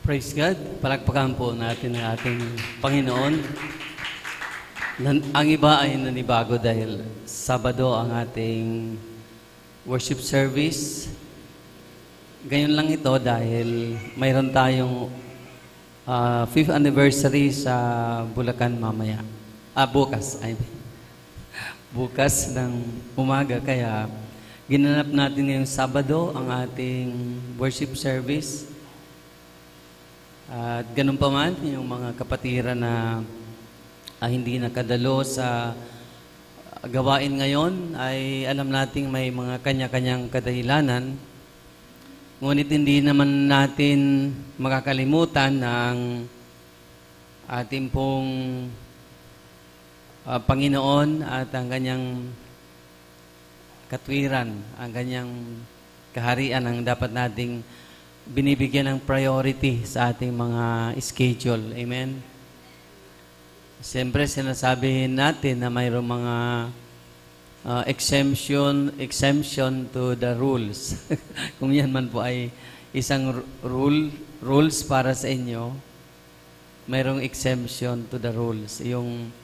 Praise God. Palakpakan po natin ang ating Panginoon. Ang iba ay nanibago dahil Sabado ang ating worship service. Ganyan lang ito dahil mayroon tayong 5th anniversary sa Bulacan mamaya. Bukas ng umaga. Kaya ginanap natin ngayong Sabado ang ating worship service. At ganun pa man, yung mga kapatiran na hindi nakadalo sa gawain ngayon ay alam nating may mga kanya-kanyang kadahilanan. Ngunit hindi naman natin makakalimutan ng ating pong Panginoon at ang kanyang katwiran, ang kanyang kaharian ang dapat nating binibigyan ng priority sa ating mga schedule. Amen? Siyempre, sinasabi natin na mayroong mga exemption to the rules. Kung yan man po ay isang rules para sa inyo, mayroong exemption to the rules. Yung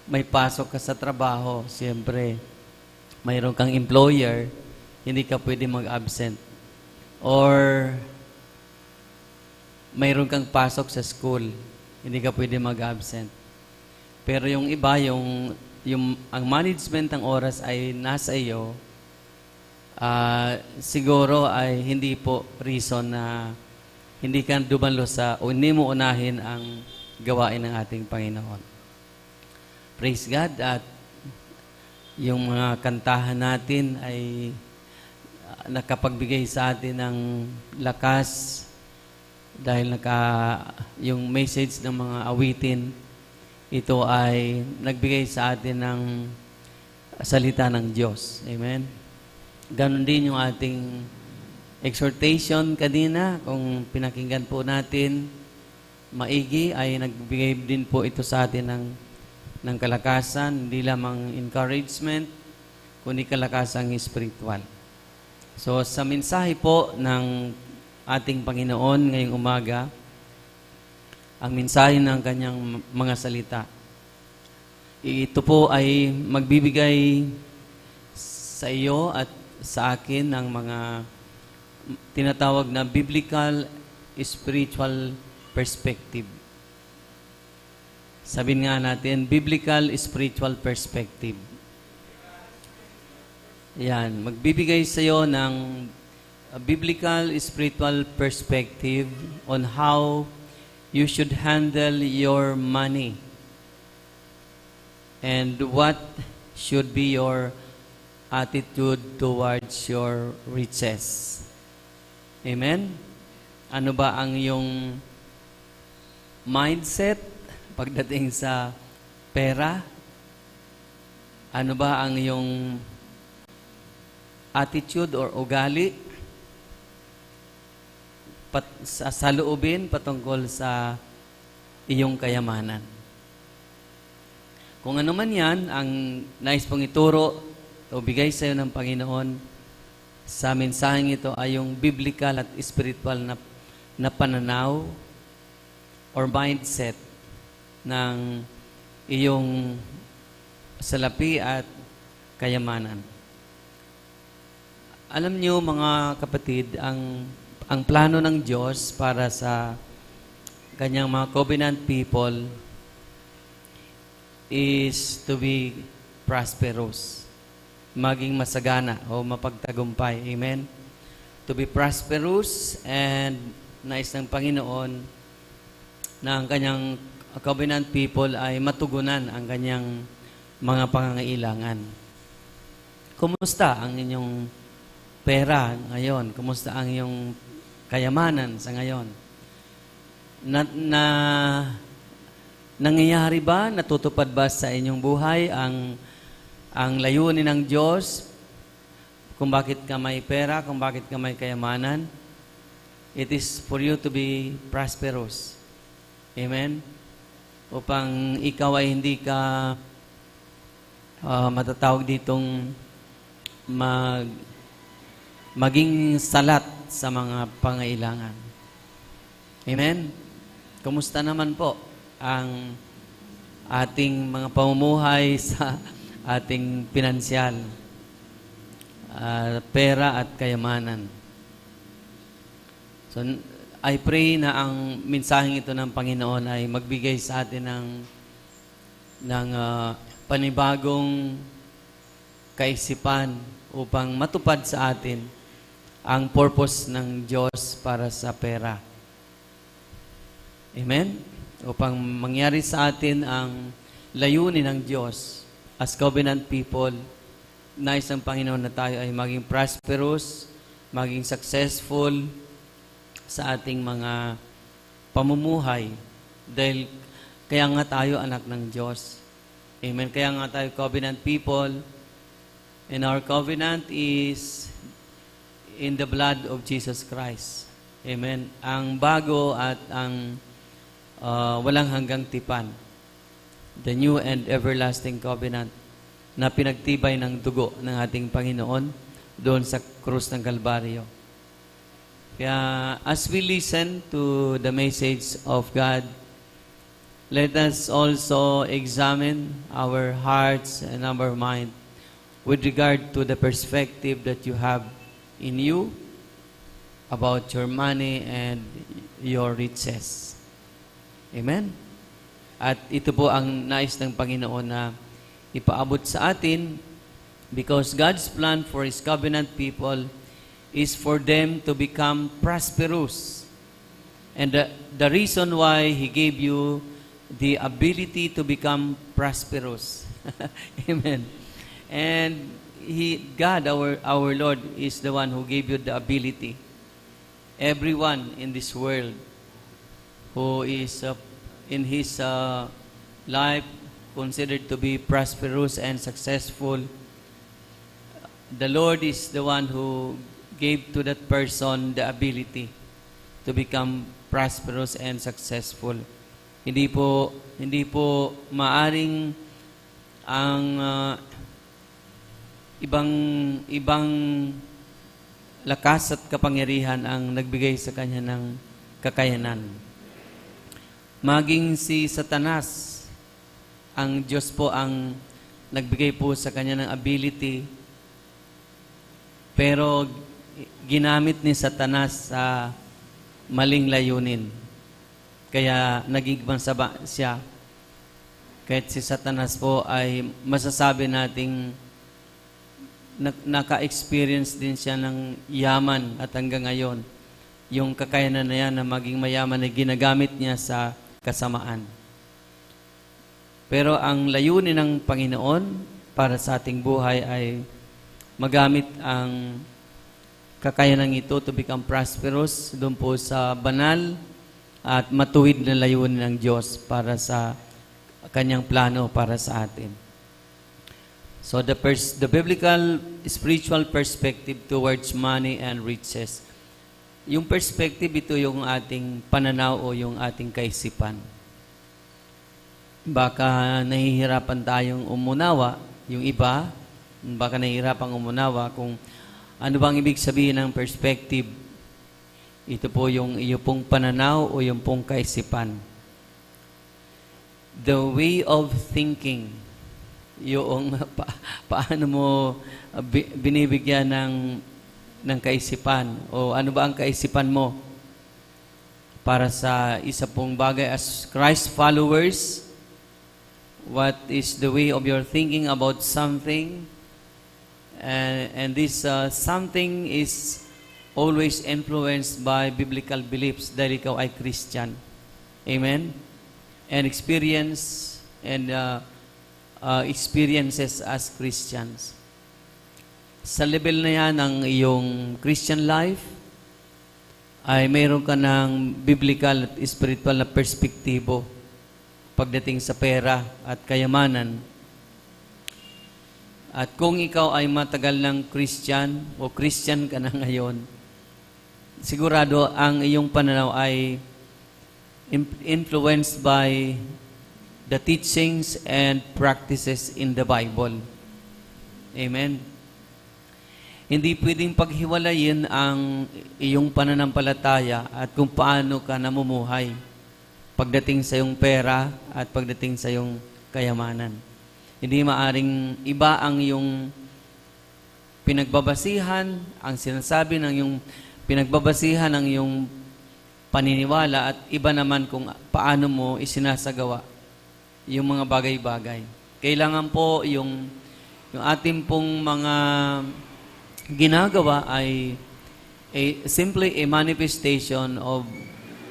may pasok ka sa trabaho, siyempre, mayroon kang employer, hindi ka pwede mag-absent. Or mayroon kang pasok sa school, hindi ka pwede mag-absent. Pero yung iba, ang management ng oras ay nasa iyo, siguro ay hindi po reason na hindi ka dumalo o hindi mo unahin ang gawain ng ating Panginoon. Praise God. At yung mga kantahan natin ay nakapagbigay sa atin ng lakas dahil yung message ng mga awitin, ito ay nagbigay sa atin ng salita ng Diyos. Amen? Ganon din yung ating exhortation kanina, kung pinakinggan po natin, maigi, ay nagbigay din po ito sa atin ng kalakasan, hindi lamang encouragement, kundi kalakasang spiritual. So, sa mensahe po ng ating Panginoon ngayong umaga, ang mensahe ng kanyang mga salita, ito po ay magbibigay sa iyo at sa akin ng mga tinatawag na biblical spiritual perspective. Sabihin nga natin, biblical spiritual perspective. Yan, magbibigay sa iyo ng a biblical spiritual perspective on how you should handle your money and what should be your attitude towards your riches. Amen? Ano ba ang iyong mindset pagdating sa pera? Ano ba ang iyong attitude or ugali sa loobin patungkol sa iyong kayamanan? Kung ano man yan, ang nais pong ituro o bigay sa iyo ng Panginoon sa mensaheng ito ay yung biblical at spiritual na pananaw or mindset ng iyong salapi at kayamanan. Alam niyo mga kapatid, ang plano ng Diyos para sa kanyang mga covenant people is to be prosperous. Maging masagana o mapagtagumpay. Amen? To be prosperous, and nais ng Panginoon na ang kanyang covenant people ay matugunan ang kanyang mga pangangailangan. Kumusta ang inyong pera ngayon? Kumusta ang iyong kayamanan sa ngayon? Nangyayari ba, natutupad ba sa inyong buhay ang layunin ng Diyos kung bakit ka may pera, kung bakit ka may kayamanan? It is for you to be prosperous. Amen? Upang ikaw ay hindi ka matatawag ditong maging salat sa mga pangailangan. Amen? Kumusta naman po ang ating mga pamumuhay sa ating pinansyal, pera at kayamanan? So, I pray na ang mensaheng ito ng Panginoon ay magbigay sa atin ng panibagong kaisipan upang matupad sa atin ang purpose ng Diyos para sa pera. Amen? Upang mangyari sa atin ang layunin ng Diyos as covenant people, nais ng Panginoon na tayo ay maging prosperous, maging successful sa ating mga pamumuhay. Dahil kaya nga tayo anak ng Diyos. Amen? Kaya nga tayo covenant people. And our covenant is in the blood of Jesus Christ. Amen? Ang bago at ang walang hanggang tipan. The new and everlasting covenant na pinagtibay ng dugo ng ating Panginoon doon sa krus ng Kalbaryo. Kaya as we listen to the message of God, let us also examine our hearts and our mind with regard to the perspective that you have in you about your money and your riches. Amen? At ito po ang nais ng Panginoon na ipaabot sa atin because God's plan for His covenant people is for them to become prosperous. And the reason why He gave you the ability to become prosperous. Amen. And God, our Lord, is the one who gave you the ability. Everyone in this world who is in his life considered to be prosperous and successful, the Lord is the one who gave to that person the ability to become prosperous and successful. Hindi po maaring ang ibang lakas at kapangyarihan ang nagbigay sa kanya ng kakayanan. Maging si Satanas, ang Diyos po ang nagbigay po sa kanya ng ability, pero ginamit ni Satanas sa maling layunin. Kaya naging mansaba siya. Kahit si Satanas po ay masasabi nating naka-experience din siya ng yaman at hanggang ngayon, yung kakayanan na yan na maging mayaman ay ginagamit niya sa kasamaan. Pero ang layunin ng Panginoon para sa ating buhay ay magamit ang kakayanan ito to become prosperous doon po sa banal at matuwid na layunin ng Diyos para sa kanyang plano para sa atin. So the biblical spiritual perspective towards money and riches. Yung perspective, ito yung ating pananaw o yung ating kaisipan. Baka nahihirapan tayong umunawa, yung iba, baka nahihirapan umunawa kung ano bang ibig sabihin ng perspective. Ito po yung iyo pong pananaw o yung pong kaisipan. The way of thinking, yung paano mo binibigyan ng kaisipan o ano ba ang kaisipan mo para sa isa pong bagay as Christ followers. What is the way of your thinking about something? And this something is always influenced by biblical beliefs dahil ikaw ay Christian. Amen? And experience and experiences as Christians. Sa level na yan ng iyong Christian life, ay mayroon ka ng biblical at spiritual na perspektibo pagdating sa pera at kayamanan. At kung ikaw ay matagal ng Christian o Christian ka na ngayon, sigurado ang iyong pananaw ay influenced by the teachings and practices in the Bible. Amen. Hindi pwedeng paghiwalayin ang iyong pananampalataya at kung paano ka namumuhay pagdating sa iyong pera at pagdating sa iyong kayamanan. Hindi maaring iba ang iyong pinagbabasihan, ang sinasabi ng iyong pinagbabasihan ng iyong paniniwala at iba naman kung paano mo isinasagawa yung mga bagay-bagay. Kailangan po yung ating pong mga ginagawa ay simply a manifestation of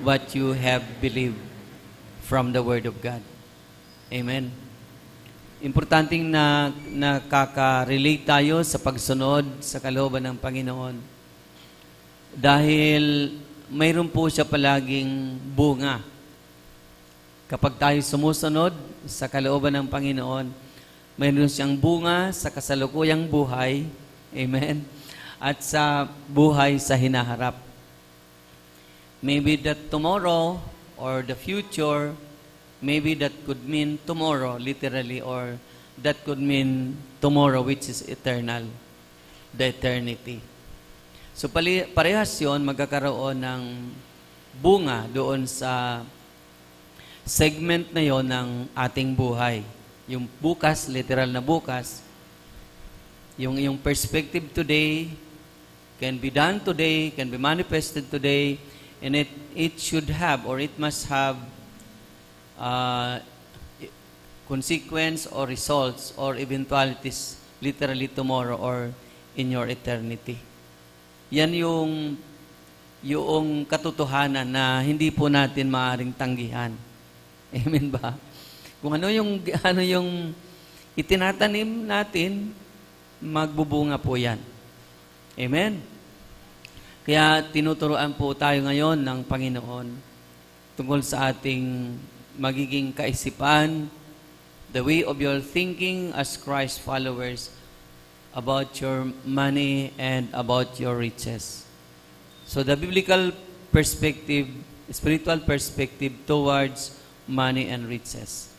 what you have believed from the Word of God. Amen. Importanteng nakaka-relate tayo sa pagsunod sa kalooban ng Panginoon. Dahil mayroon po siya palaging bunga. Kapag tayo sumusunod sa kalooban ng Panginoon, mayroon siyang bunga sa kasalukuyang buhay. Amen. At sa buhay sa hinaharap. Maybe that tomorrow or the future, maybe that could mean tomorrow, literally, or that could mean tomorrow, which is eternal, the eternity. So parehas yun, magkakaroon ng bunga doon sa segment na yon ng ating buhay. Yung bukas, literal na bukas, yung perspective today can be done today, can be manifested today, and it should have or it must have consequence or results or eventualities literally tomorrow or in your eternity. Yan yung katotohanan na hindi po natin maaaring tanggihan. Amen ba? Kung ano yung itinatanim natin, magbubunga po yan. Amen? Kaya tinuturuan po tayo ngayon ng Panginoon tungkol sa ating magiging kaisipan, the way of your thinking as Christ followers about your money and about your riches. So the biblical perspective, spiritual perspective towards money and riches.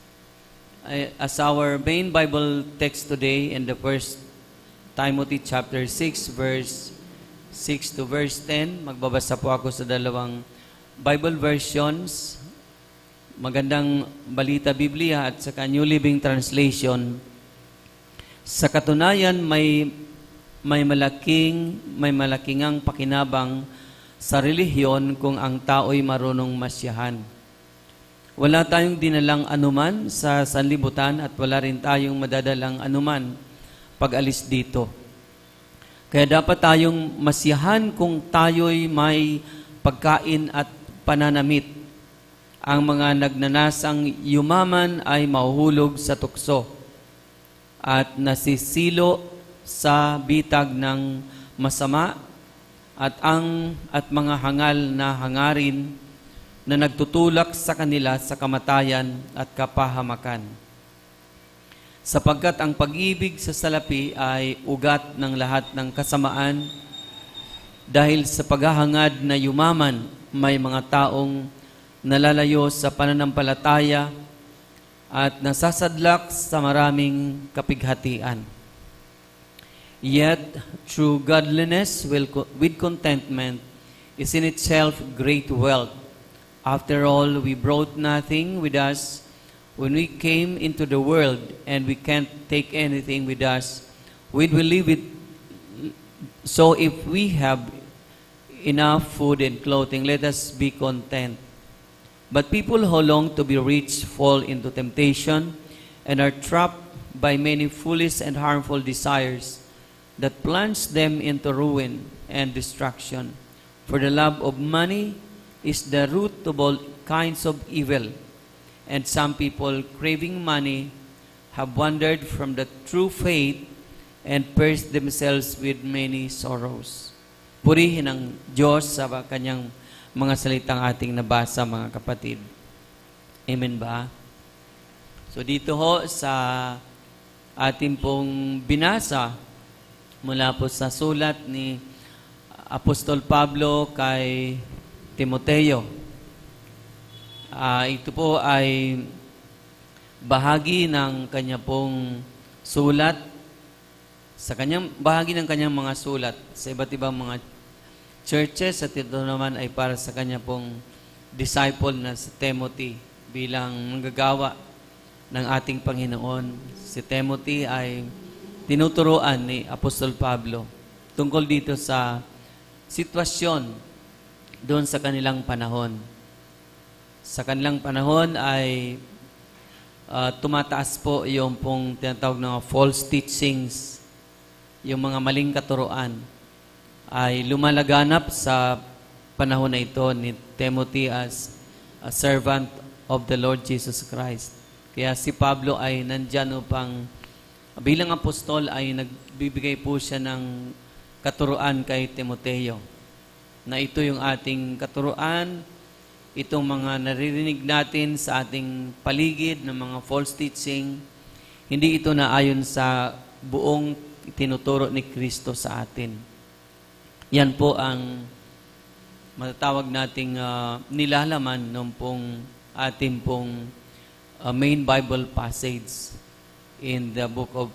As our main Bible text today in the 1 Timothy chapter 6 verse 6 to verse 10, magbabasa po ako sa dalawang Bible versions, Magandang Balita Biblia at saka New Living Translation. Sa katunayan, may malaking ang pakinabang sa relihiyon kung ang tao'y marunong masyahan. Wala tayong dinalang anuman sa sanlibutan at wala rin tayong madadalang anuman pag-alis dito. Kaya dapat tayong masiyahan kung tayo'y may pagkain at pananamit. Ang mga nagnanasang yumaman ay mahuhulog sa tukso at nasisilo sa bitag ng masama at mga hangal na hangarin na nagtutulak sa kanila sa kamatayan at kapahamakan. Sapagkat ang pag-ibig sa salapi ay ugat ng lahat ng kasamaan, dahil sa paghahangad na yumaman, may mga taong nalalayo sa pananampalataya at nasasadlak sa maraming kapighatian. Yet, true godliness with contentment is in itself great wealth. After all, we brought nothing with us when we came into the world, and we can't take anything with us when we leave it. So if we have enough food and clothing, let us be content. But people who long to be rich fall into temptation and are trapped by many foolish and harmful desires that plunge them into ruin and destruction. For the love of money is the root of all kinds of evil. And some people, craving money, have wandered from the true faith and pierced themselves with many sorrows. Purihin ang Diyos sa kanyang mga salitang ating nabasa, mga kapatid. Amen ba? So dito ho sa ating pong binasa, mula po sa sulat ni Apostol Pablo kay Timoteo. Ito po ay bahagi ng kanya pong sulat Sa kanyang bahagi ng kanyang mga sulat sa iba't ibang mga churches, at ito naman ay para sa kanya pong disciple na si Timothy bilang manggagawa ng ating Panginoon. Si Timothy ay tinuturuan ni Apostol Pablo tungkol dito sa sitwasyon doon sa kanilang panahon. Sa kanilang panahon ay tumataas po yung pong tinatawag na false teachings, yung mga maling katuruan ay lumalaganap sa panahon na ito ni Timothy as a servant of the Lord Jesus Christ. Kaya si Pablo ay nandyan upang bilang apostol ay nagbibigay po siya ng katuruan kay Timoteo. Na ito yung ating katuruan, itong mga naririnig natin sa ating paligid ng mga false teaching, hindi ito na ayon sa buong tinuturo ni Kristo sa atin. Yan po ang matatawag nating nilalaman ng pong ating pong main Bible passage in the book of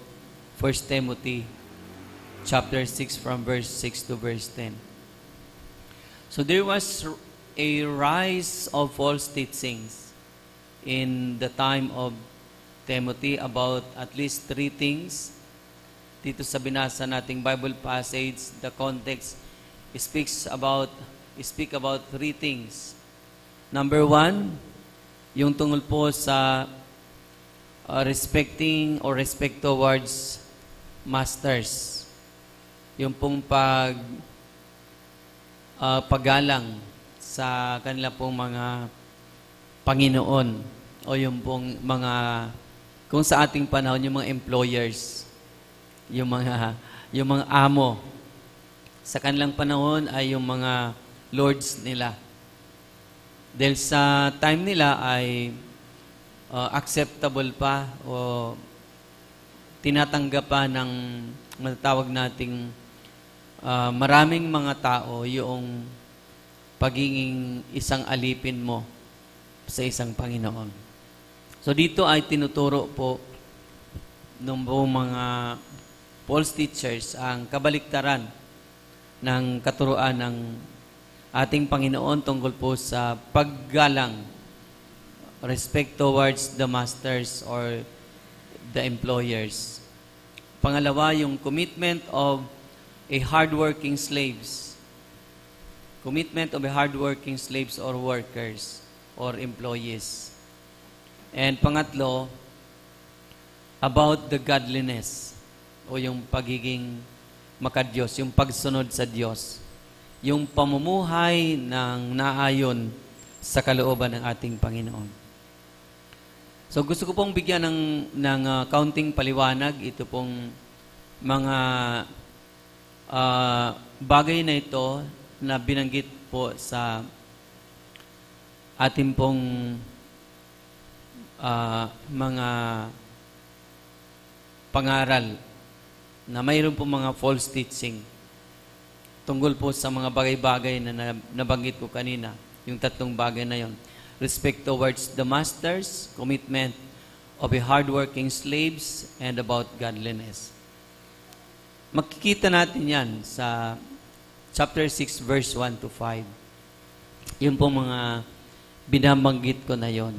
1 Timothy chapter 6 from verse 6 to verse 10. So there was a rise of false teachings in the time of Timothy about at least 3 things. Dito sa binasa nating Bible passage, the context speak about 3 things. Number 1, yung tungkol po sa respecting or respect towards masters. Yung pong paggalang sa kanila pong mga Panginoon o yung pong mga, kung sa ating panahon, yung mga employers, yung mga amo. Sa kanilang panahon ay yung mga lords nila. Dahil sa time nila ay acceptable pa o tinatanggap pa ng matatawag nating maraming mga tao yung pagiging isang alipin mo sa isang Panginoon. So dito ay tinuturo po ng mga false teachers ang kabaliktaran ng katuruan ng ating Panginoon tungkol po sa paggalang, respect towards the masters or the employers. Pangalawa, yung commitment of a hardworking slaves. Commitment of a hardworking slaves or workers or employees. And pangatlo, about the godliness o yung pagiging makadiyos, yung pagsunod sa Diyos. Yung pamumuhay ng naayon sa kalooban ng ating Panginoon. So gusto ko pong bigyan ng kaunting paliwanag ito pong mga bagay na ito na binanggit po sa ating pong mga pangaral na mayroon po mga false teaching tungkol po sa mga bagay-bagay na nabanggit ko kanina, yung 3 bagay na yon. Respect towards the masters, commitment of a hardworking slaves, and about godliness. Makikita natin yan sa chapter 6, verse 1 to 5. Yun po mga binabanggit ko na yon.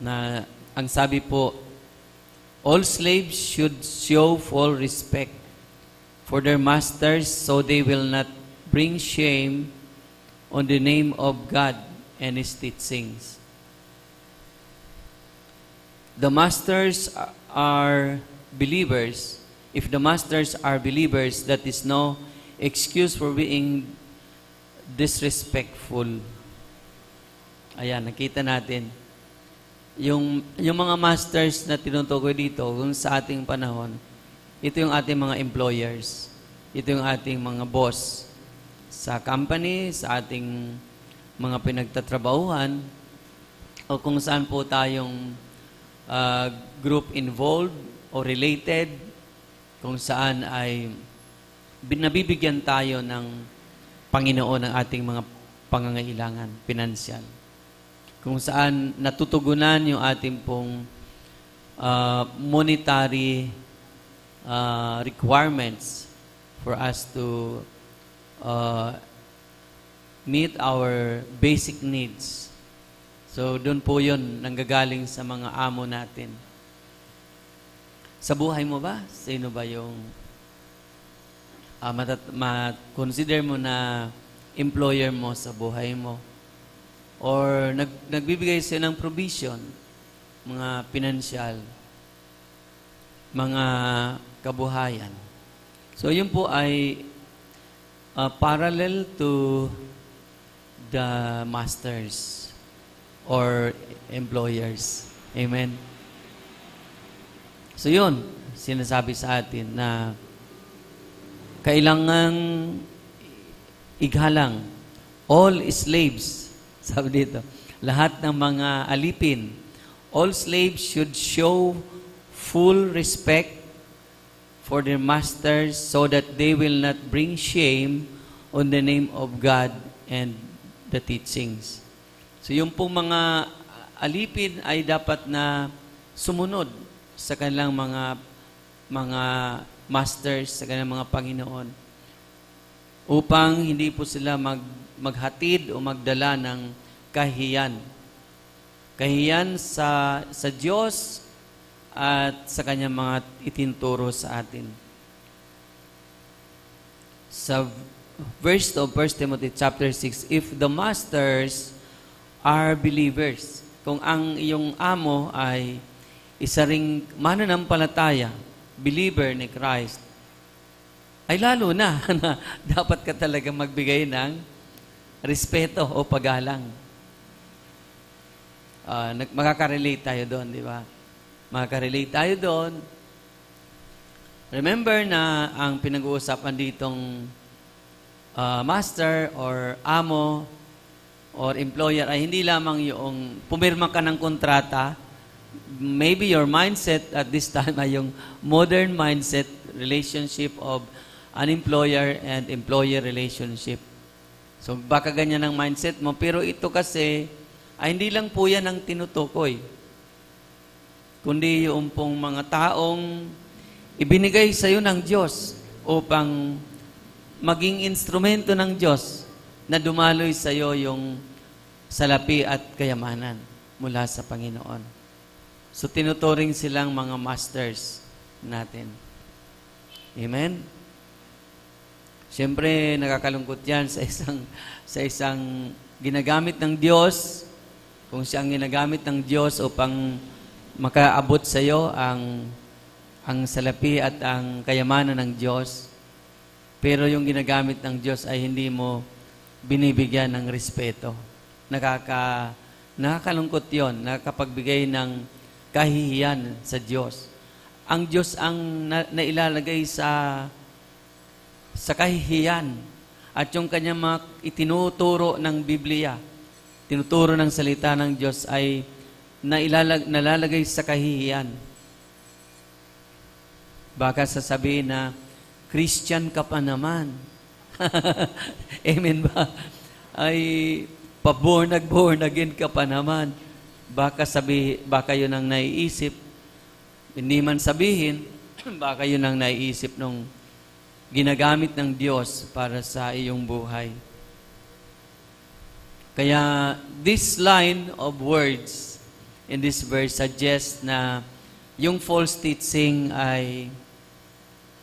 Na ang sabi po, all slaves should show full respect for their masters so they will not bring shame on the name of God and His teachings. The masters are believers. If the masters are believers, that is no excuse for being disrespectful. Ayan, nakita natin. Yung mga masters na tinutukoy dito, kung sa ating panahon, ito yung ating mga employers. Ito yung ating mga boss sa company, sa ating mga pinagtatrabahuhan, o kung saan po tayong group involved o related, kung saan ay nabibigyan tayo ng Panginoon ng ating mga pangangailangan, pinansyal. Kung saan natutugunan yung ating pong monetary requirements for us to uh, meet our basic needs. So, doon po yun, nanggagaling sa mga amo natin. Sa buhay mo ba? Sino ba yung consider mo na employer mo sa buhay mo? Or nagbibigay sa'yo ng provision, mga pinansyal, mga kabuhayan. So, yun po ay parallel to the masters or employers. Amen? So, yun, sinasabi sa atin na kailangan igalang all slaves, sabi dito, lahat ng mga alipin, all slaves should show full respect for their masters so that they will not bring shame on the name of God and the teachings. So yung pong mga alipin ay dapat na sumunod sa kanilang mga masters, sa kanilang mga Panginoon, upang hindi po sila maghatid o magdala ng kahiyan. Kahiyan sa Diyos at sa kanyang mga itinturo sa atin. Sa verse of 1 Timothy chapter 6, if the masters are believers, kung ang iyong amo ay isa ring mananampalataya, believer ni Christ, ay lalo na dapat ka talaga magbigay ng respeto o paggalang. Makaka-relate tayo doon, di ba? Makaka-relate tayo doon. Remember na ang pinag-uusapan ditong master or amo or employer ay hindi lamang yung pumirma ka ng kontrata. Maybe your mindset at this time ay yung modern mindset relationship of an employer and employer relationship. So baka ganyan ang mindset mo, pero ito kasi ay hindi lang po yan ang tinutukoy, kundi yung pong mga taong ibinigay sa iyo ng Diyos upang maging instrumento ng Diyos na dumaloy sa iyo yung salapi at kayamanan mula sa Panginoon. So, tinuturing silang mga masters natin. Amen? Siyempre, nakakalungkot yan sa isang ginagamit ng Diyos, kung siyang ginagamit ng Diyos upang makaabot sa iyo ang salapi at ang kayamanan ng Diyos, pero yung ginagamit ng Diyos ay hindi mo binibigyan ng respeto. Nakakalungkot yon, nakakapagbigay ng kahihiyan sa Diyos. Ang Diyos ang nailalagay sa kahihiyan at yung kanyang mga itinuturo ng Biblia, tinuturo ng salita ng Diyos ay nalalagay sa kahihiyan. Baka sasabihin na, Christian ka pa naman. Amen ba? Ay, born again ka pa naman. Baka yun ang naiisip. Hindi man sabihin, baka yun ang naiisip nung ginagamit ng Diyos para sa iyong buhay. Kaya, this line of words in this verse suggests na yung false teaching ay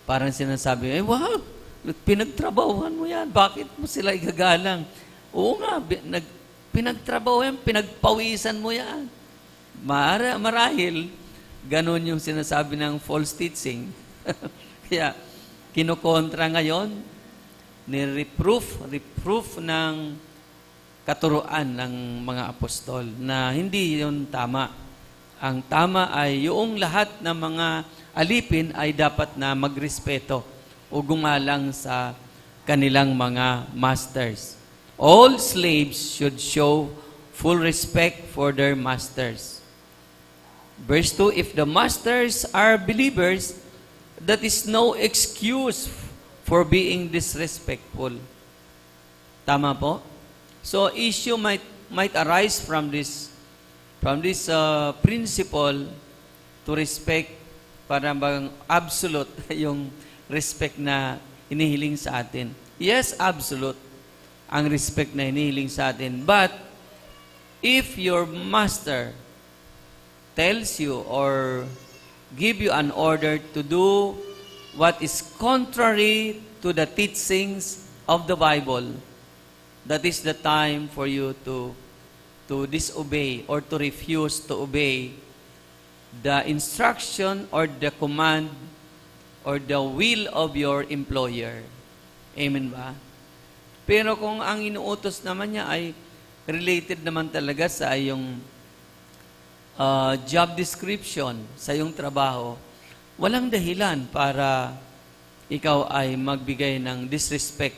parang sinasabi, wow, pinagtrabahuhan mo yan. Bakit mo sila igagalang? Oo nga, pinagtrabaho yan, pinagpawisan mo yan. Marahil, ganun yung sinasabi ng false teaching. Kaya, kinukontra ngayon, reproof ng katuruan ng mga apostol na hindi yun tama. Ang tama ay yung lahat ng mga alipin ay dapat na magrespeto o gumalang sa kanilang mga masters. All slaves should show full respect for their masters. Verse 2, if the masters are believers, that is no excuse for being disrespectful. Tama po? So, issue might arise from this principle to respect para bang absolute yung respect na inihiling sa atin. Yes, absolute ang respect na inihiling sa atin. But, if your master tells you or give you an order to do what is contrary to the teachings of the Bible, that is the time for you to disobey or to refuse to obey the instruction or the command or the will of your employer. Amen ba? Pero kung ang inuutos naman niya ay related naman talaga sa iyong job description, sa iyong trabaho, walang dahilan para ikaw ay magbigay ng disrespect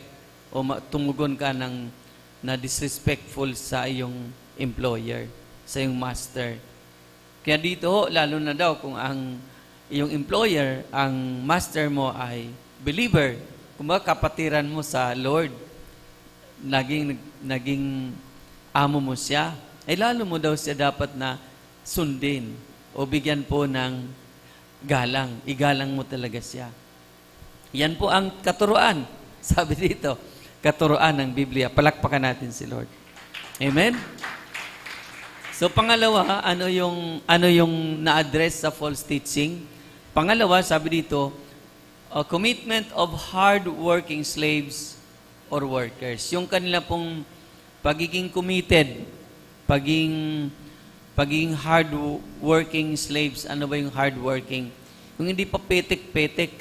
o tumugon ka na disrespectful sa iyong employer, sa iyong master. Kaya dito, lalo na daw kung ang iyong employer, ang master mo ay believer, kumbaga kapatiran mo sa Lord, naging amo mo siya, ay lalo mo daw siya dapat na sundin o bigyan po ng galang. Igalang mo talaga siya. Yan po ang katuruan. Sabi dito, katuruan ng Biblia. Palakpakan natin si Lord. Amen? So pangalawa, ano yung na-address sa false teaching? Pangalawa, sabi dito, a commitment of hard-working slaves or workers. Yung kanila pong pagiging committed, pagiging hard-working slaves. Ano ba yung hard-working? Yung hindi pa petek-petek.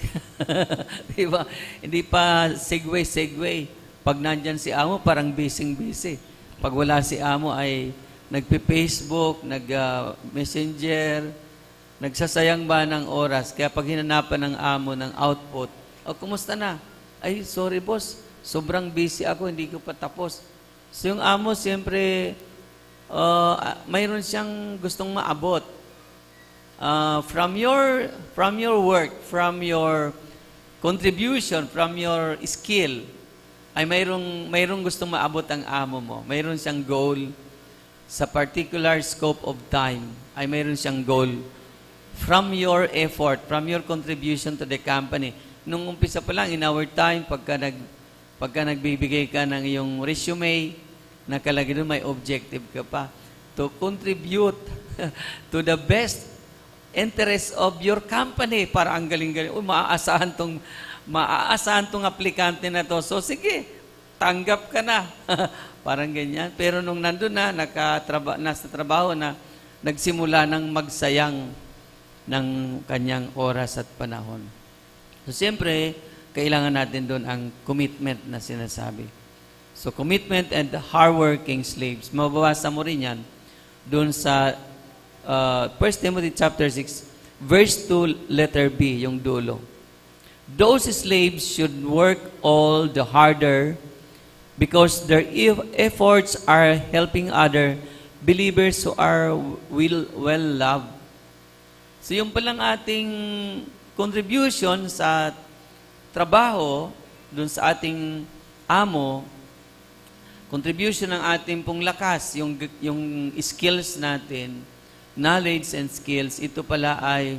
Diba? Hindi pa segue-segue. Pag nandyan si amo, parang busy-busy. Pag wala si amo ay nagpe-Facebook, nag-messenger, nagsasayang ba ng oras. Kaya pag hinanapan ng amo ng output, kumusta na? Ay, sorry boss, sobrang busy ako, hindi ko pa tapos. So yung amo, siyempre, mayroon siyang gustong maabot. From your work, from your contribution, from your skill, ay mayroong gustong maabot ang amo mo. Mayroon siyang goal sa particular scope of time, ay mayroon siyang goal from your effort, from your contribution to the company. Nung umpisa pa lang, in our time, pagka nagbibigay ka ng iyong resume, nakalagay doon may objective ka pa, to contribute to the best interest of your company. Para ang galing-galing. Maaasahan tong aplikante na to. So sige, tanggap ka na. Parang ganyan. Pero nung nandun na, nasa trabaho na, nagsimula ng magsayang ng kanyang oras at panahon. So, siyempre, kailangan natin doon ang commitment na sinasabi. So, commitment and hardworking slaves. Mababasa mo rin yan doon sa 1 Timothy chapter 6, verse 2, letter B, yung dulo. Those slaves should work all the harder because their efforts are helping other believers who are well-loved. So yung palang ating contribution sa trabaho, dun sa ating amo, contribution ng ating pong lakas, yung skills natin, knowledge and skills, ito pala ay,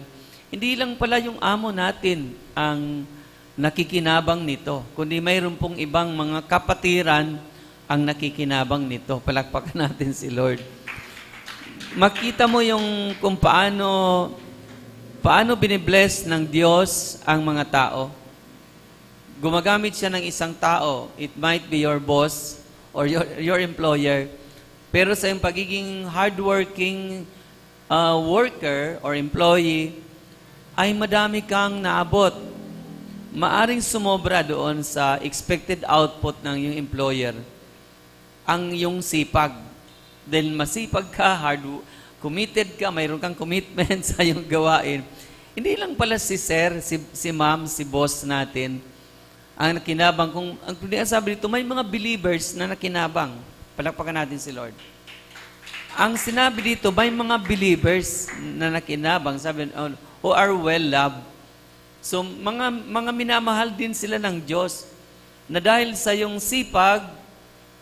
hindi lang pala yung amo natin ang nakikinabang nito, kundi mayroon pong ibang mga kapatiran ang nakikinabang nito. Palakpakan natin si Lord. Makita mo yung kung paano binibless ng Diyos ang mga tao. Gumagamit siya ng isang tao. It might be your boss or your employer. Pero sa yung pagiging hardworking worker or employee, ay madami kang naabot. Maaring sumobra doon sa expected output ng yung employer ang yung sipag. Dahil masipag ka, committed ka, mayroon kang commitment sa yung gawain. Hindi lang pala si sir, si ma'am, si boss natin ang nakinabang. Kung ang sabi dito, may mga believers na nakinabang. Palakpakan natin si Lord. Ang sinabi dito, may mga believers na nakinabang, sabi, who are well-loved. So, mga minamahal din sila ng Diyos na dahil sa yung sipag,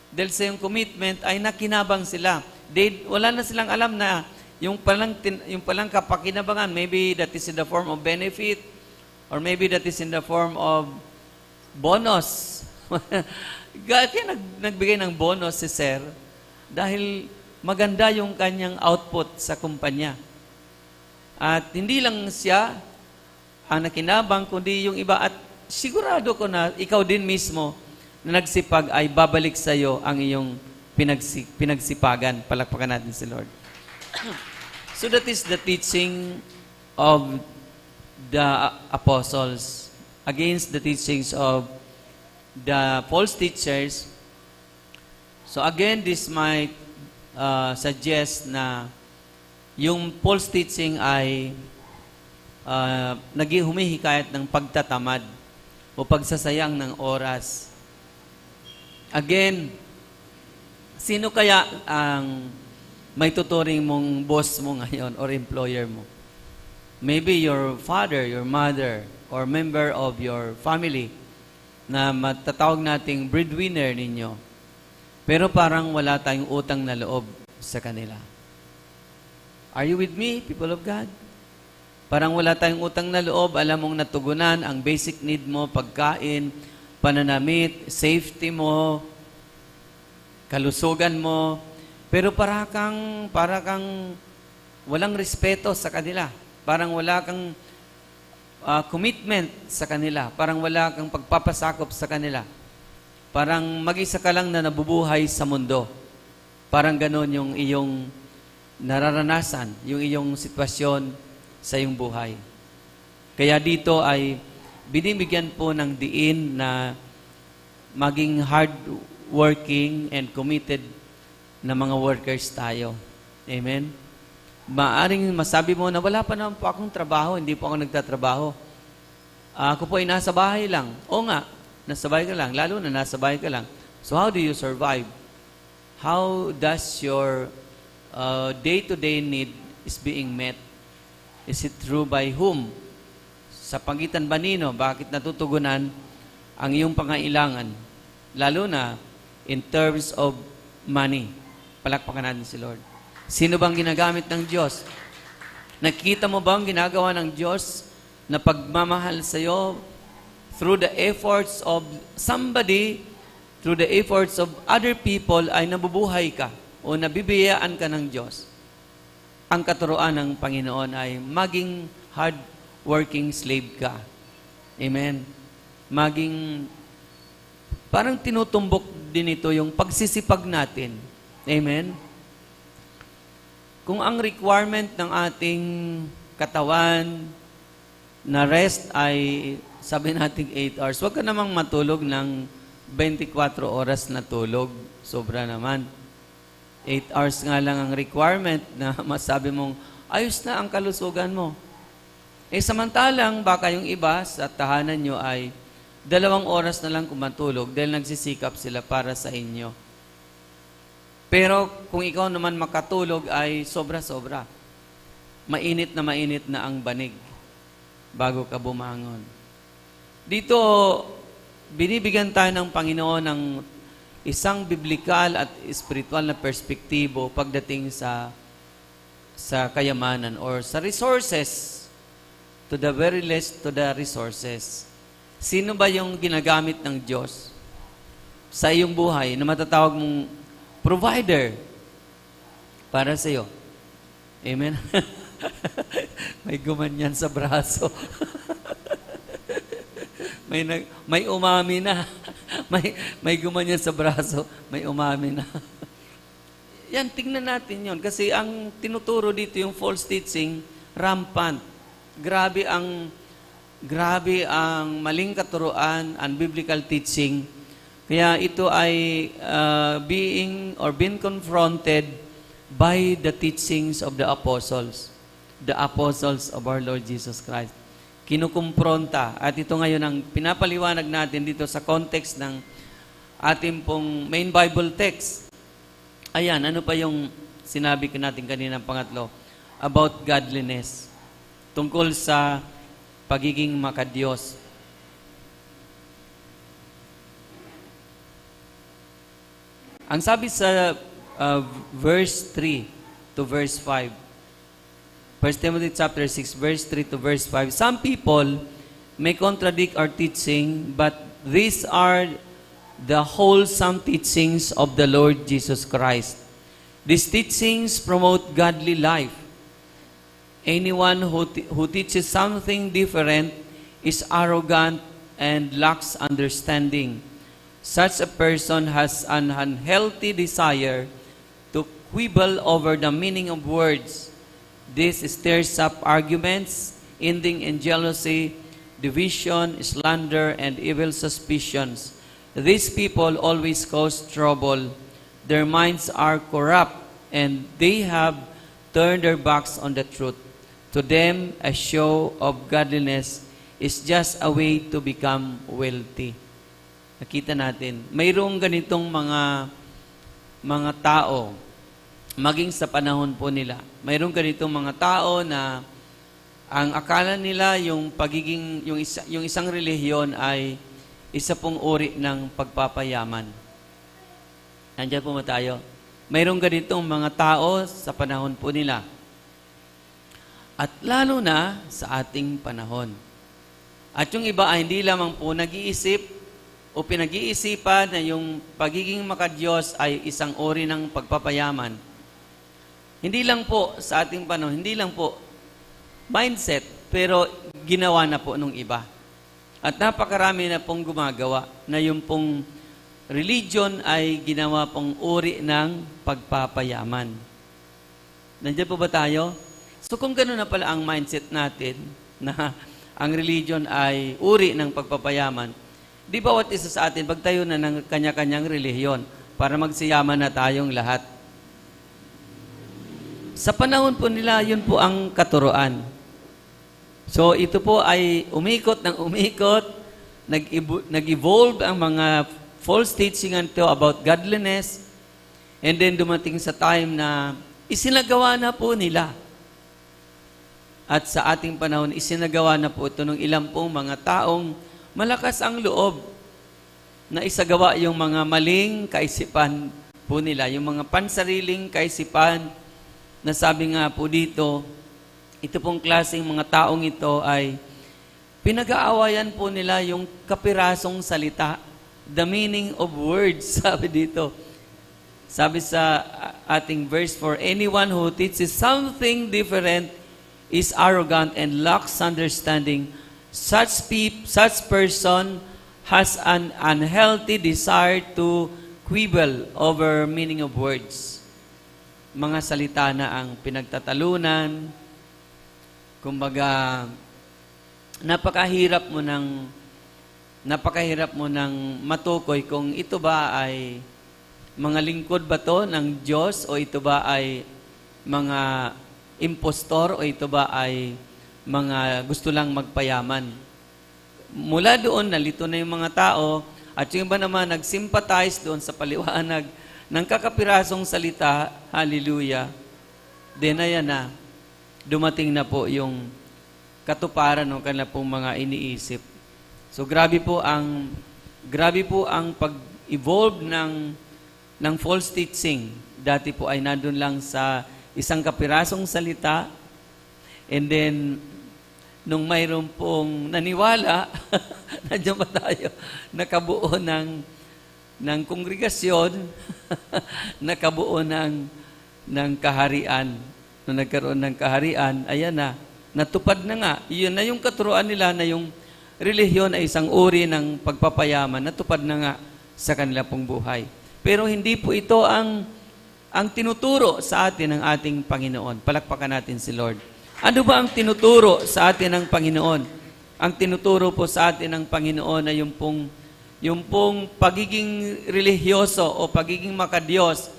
dahil sa yung commitment, ay nakinabang sila. Wala na silang alam na yung palang kapakinabangan, maybe that is in the form of benefit, or maybe that is in the form of bonus. Kaya nagbigay ng bonus si Sir dahil maganda yung kanyang output sa kumpanya. At hindi lang siya ang nakinabang, kundi yung iba. At sigurado ko na ikaw din mismo na nagsipag ay babalik sa iyo ang iyong pinagsipagan. Palakpakan natin si Lord. So that is the teaching of the apostles against the teachings of the false teachers. So again, this might suggest na yung false teaching ay humihikayat ng pagtatamad o pagsasayang ng oras. Again, sino kaya ang may tuturing mong boss mo ngayon or employer mo? Maybe your father, your mother, or member of your family na matatawag nating breadwinner ninyo. Pero parang wala tayong utang na loob sa kanila. Are you with me, people of God? Parang wala tayong utang na loob, alam mong natugunan ang basic need mo, pagkain, pananamit, safety mo, kalusugan mo, pero para kang walang respeto sa kanila. Parang wala kang commitment sa kanila. Parang wala kang pagpapasakop sa kanila. Parang mag-isa ka lang na nabubuhay sa mundo. Parang ganon yung iyong nararanasan, yung iyong sitwasyon sa iyong buhay. Kaya dito ay binibigyan po ng diin na maging hardworking and committed na mga workers tayo. Amen? Maaring masabi mo na wala pa naman po akong trabaho, hindi po ako nagtatrabaho. Ako po ay nasa bahay lang. O nga, nasa bahay ka lang, lalo na nasa bahay ka lang. So how do you survive? How does your day-to-day need is being met? Is it through by whom? Sa pagitan ba nino, bakit natutugunan ang iyong pangailangan? Lalo na in terms of money. Palakpakan natin si Lord. Sino bang ginagamit ng Diyos? Nakita mo ba ang ginagawa ng Diyos na pagmamahal sa iyo through the efforts of somebody, through the efforts of other people, ay nabubuhay ka o nabibiyaan ka ng Diyos? Ang katuruan ng Panginoon ay maging hard-working slave ka. Amen? Maging, parang tinutumbok din ito yung pagsisipag natin. Amen? Kung ang requirement ng ating katawan na rest ay, sabi natin 8 hours, huwag ka namang matulog ng 24 oras na tulog. Sobra naman. 8 hours nga lang ang requirement na masabi mong, ayos na ang kalusugan mo. Samantalang, baka yung iba sa tahanan nyo ay 2 oras na lang kumatulog dahil nagsisikap sila para sa inyo. Pero kung ikaw naman makatulog ay sobra-sobra. Mainit na ang banig bago ka bumangon. Dito, binibigyan tayo ng Panginoon ng isang biblikal at spiritual na perspektibo pagdating sa kayamanan or sa resources, to the very least to the resources. Sino ba yung ginagamit ng Diyos sa iyong buhay na matatawag mong provider para sa iyo? Amen? May gumanyan sa braso. may umami na. may gumanyan sa braso. May umami na. Yan, tingnan natin yon. Kasi ang tinuturo dito yung false teaching, rampant. Grabe ang maling katuruan, unbiblical teaching. Kaya ito ay being confronted by the teachings of the apostles of our Lord Jesus Christ. Kinukumpronta. At ito ngayon ang pinapaliwanag natin dito sa context ng ating pong main Bible text. Ayan, ano pa yung sinabi natin kanina pangatlo? About godliness. Tungkol sa pagiging makadiyos. Ang sabi sa verse 3 to verse 5, 1 Timothy chapter 6, verse 3 to verse 5. Some people may contradict our teaching, but these are the wholesome teachings of the Lord Jesus Christ. These teachings promote godly life. Anyone who teaches something different is arrogant and lacks understanding. Such a person has an unhealthy desire to quibble over the meaning of words. This stirs up arguments, ending in jealousy, division, slander, and evil suspicions. These people always cause trouble. Their minds are corrupt, and they have turned their backs on the truth. To them, a show of godliness is just a way to become wealthy. Nakita natin, mayroong ganitong mga tao, maging sa panahon po nila. Mayroong ganitong mga tao na ang akala nila yung isang relihiyon ay isa pong uri ng pagpapayaman. Nandiyan po tayo. Mayroong ganitong mga tao sa panahon po nila. At lalo na sa ating panahon. At yung iba ay hindi lamang po nag-iisip o pinag-iisipan na yung pagiging makadiyos ay isang uri ng pagpapayaman. Hindi lang po sa ating panahon, hindi lang po mindset, pero ginawa na po nung iba. At napakarami na pong gumagawa na yung pong religion ay ginawa pong uri ng pagpapayaman. Nandiyan po ba tayo? So kung gano'n na pala ang mindset natin na ang religion ay uri ng pagpapayaman, di bawat isa sa atin pagtayo na ng kanya-kanyang relihiyon para magsiyaman na tayong lahat. Sa panahon po nila, yun po ang katuruan. So ito po ay umikot ng umikot, nag-evolve ang mga false teaching ito about godliness, and then dumating sa time na isinagawa na po nila. At sa ating panahon, isinagawa na po ito ng ilang pong mga taong malakas ang loob na isagawa yung mga maling kaisipan po nila, yung mga pansariling kaisipan na sabi nga po dito, ito pong klaseng mga taong ito ay pinag-aawayan po nila yung kapirasong salita, the meaning of words, sabi dito. Sabi sa ating verse, for anyone who teaches something different is arrogant and lacks understanding. Such person has an unhealthy desire to quibble over meaning of words. Mga salita na ang pinagtatalunan. Kumbaga, napakahirap mo ng matukoy kung ito ba ay mga lingkod ba to ng Diyos o ito ba ay mga impostor o ito ba ay mga gusto lang magpayaman. Mula doon, nalito na yung mga tao at yung iba naman nag-sympathize doon sa paliwanag ng kakapirasong salita, hallelujah, then ayan na, dumating na po yung katuparan ng kanila pong mga iniisip. So grabe po ang pag-evolve ng false teaching. Dati po ay nandun lang sa isang kapirasong salita, and then nung mayroon pong naniwala, nandiyan ba tayo, nakabuo ng kongregasyon, nakabuo ng kaharian. Nung nagkaroon ng kaharian, ayan na, natupad na nga. Yun na yung katuruan nila na yung relihiyon ay isang uri ng pagpapayaman, natupad na nga sa kanila pong buhay. Pero hindi po ito ang tinuturo sa atin ng ating Panginoon. Palakpakan natin si Lord. Ano ba ang tinuturo sa atin ng Panginoon? Ang tinuturo po sa atin ng Panginoon ay yung pong pagiging relihiyoso o pagiging makadiyos,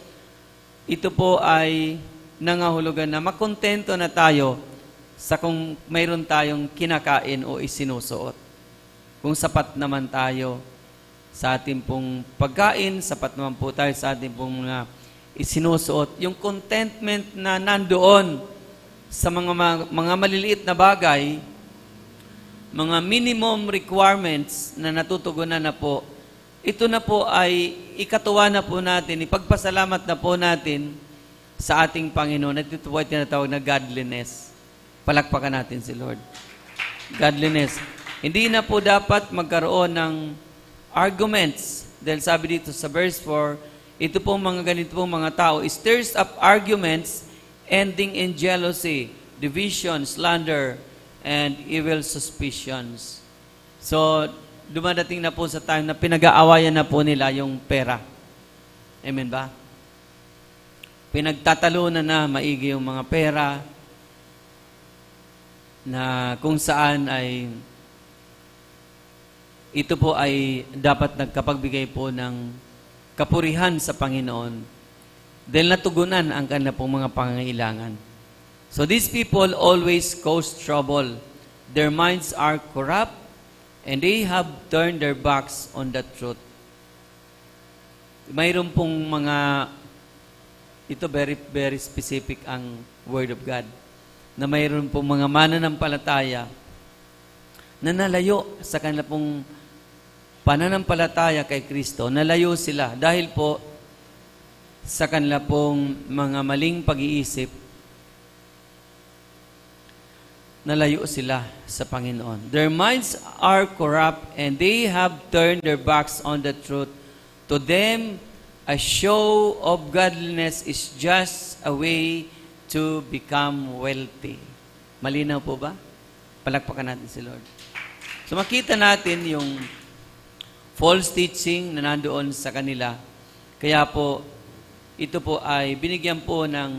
ito po ay nangahulugan na makontento na tayo sa kung mayroon tayong kinakain o isinusuot. Kung sapat naman tayo sa ating pong pagkain, sapat naman po tayo sa ating pong mga isinusuot. Yung contentment na nandoon sa mga maliliit na bagay, mga minimum requirements na natutugunan na po, ito na po ay ikatuwa na po natin, ipagpasalamat na po natin sa ating Panginoon. At ito po ay tinatawag na godliness. Palakpakan natin si Lord. Godliness. Hindi na po dapat magkaroon ng arguments. Dahil sabi dito sa verse 4, ito pong mga ganito pong mga tao, stirs up arguments ending in jealousy, division, slander, and evil suspicions. So, dumadating na po sa time na pinag-aawayan na po nila yung pera. Amen ba? Pinagtatalunan na maigi yung mga pera na kung saan ay ito po ay dapat nagkapagbigay po ng kapurihan sa Panginoon dahil natugunan ang kanila pong mga pangangailangan. So these people always cause trouble. Their minds are corrupt and they have turned their backs on the truth. Mayroon pong mga, ito very specific ang Word of God, na mayroon pong mga mananampalataya na nalayo sa kanila pong pananampalataya kay Kristo, nalayo sila dahil po sa kanila pong mga maling pag-iisip, nalayo sila sa Panginoon. Their minds are corrupt and they have turned their backs on the truth. To them, a show of godliness is just a way to become wealthy. Malinaw po ba? Palakpakan natin si Lord. So makita natin yung false teaching na nandoon sa kanila. Kaya po, ito po ay binigyan po ng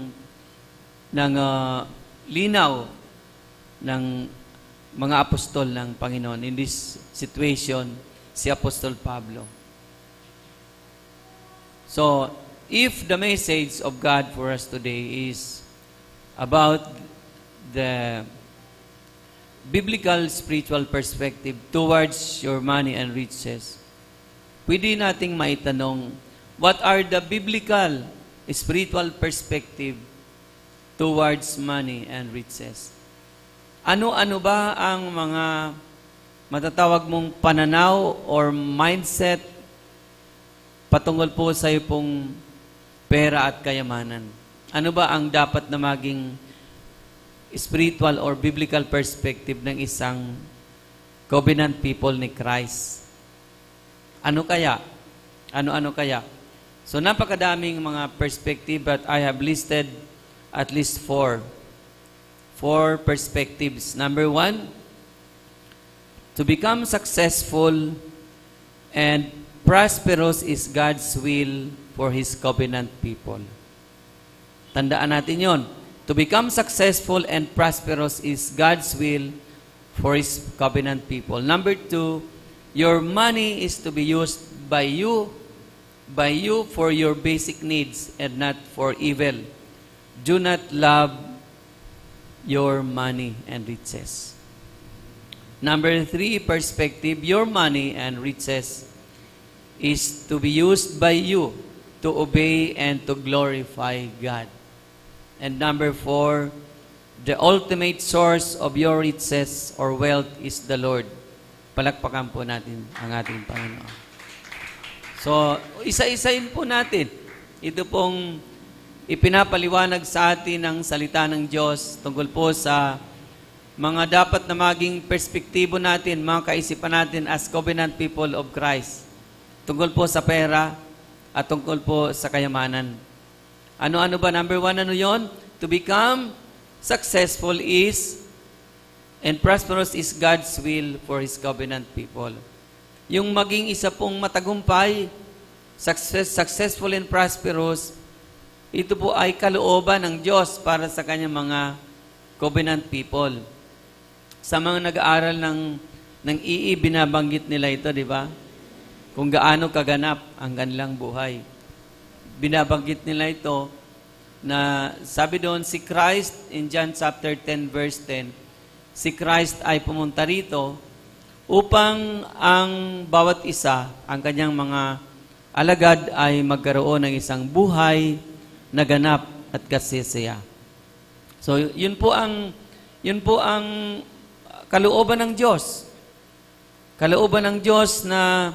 linaw ng mga apostol ng Panginoon. In this situation, si Apostol Pablo. So, if the message of God for us today is about the biblical spiritual perspective towards your money and riches, pwede nating maitanong, what are the biblical spiritual perspective towards money and riches? Ano-ano ba ang mga matatawag mong pananaw or mindset patungkol po sa iyo pong pera at kayamanan? Ano ba ang dapat na maging spiritual or biblical perspective ng isang covenant people ni Christ? Ano kaya? Ano-ano kaya? So napakadaming mga perspective, but I have listed at least four perspectives. Number 1, to become successful and prosperous is God's will for His covenant people. Tandaan natin yon. To become successful and prosperous is God's will for His covenant people. Number 2, your money is to be used by you for your basic needs and not for evil. Do not love your money and riches. Number 3 perspective, your money and riches is to be used by you to obey and to glorify God. And number 4, the ultimate source of your riches or wealth is the Lord. Palakpakan po natin ang ating Panginoon. So, isa-isain po natin. Ito pong ipinapaliwanag sa atin ng salita ng Diyos tungkol po sa mga dapat na maging perspektibo natin, mga kaisipan natin as covenant people of Christ. Tungkol po sa pera at tungkol po sa kayamanan. Ano-ano ba? Number 1, ano yon? To become successful is and prosperous is God's will for His covenant people. Yung maging isa pong matagumpay, successful and prosperous, ito po ay kalooban ng Diyos para sa kanyang mga covenant people. Sa mga nag-aaral ng EE, binabanggit nila ito, di ba? Kung gaano kaganap ang kanilang buhay. Binabanggit nila ito na sabi doon, si Christ, in John chapter 10 verse 10, si Christ ay pumunta rito upang ang bawat isa, ang kanyang mga alagad ay magkaroon ng isang buhay na ganap at kasisaya. So, yun po ang kalooban ng Diyos. Kalooban ng Diyos na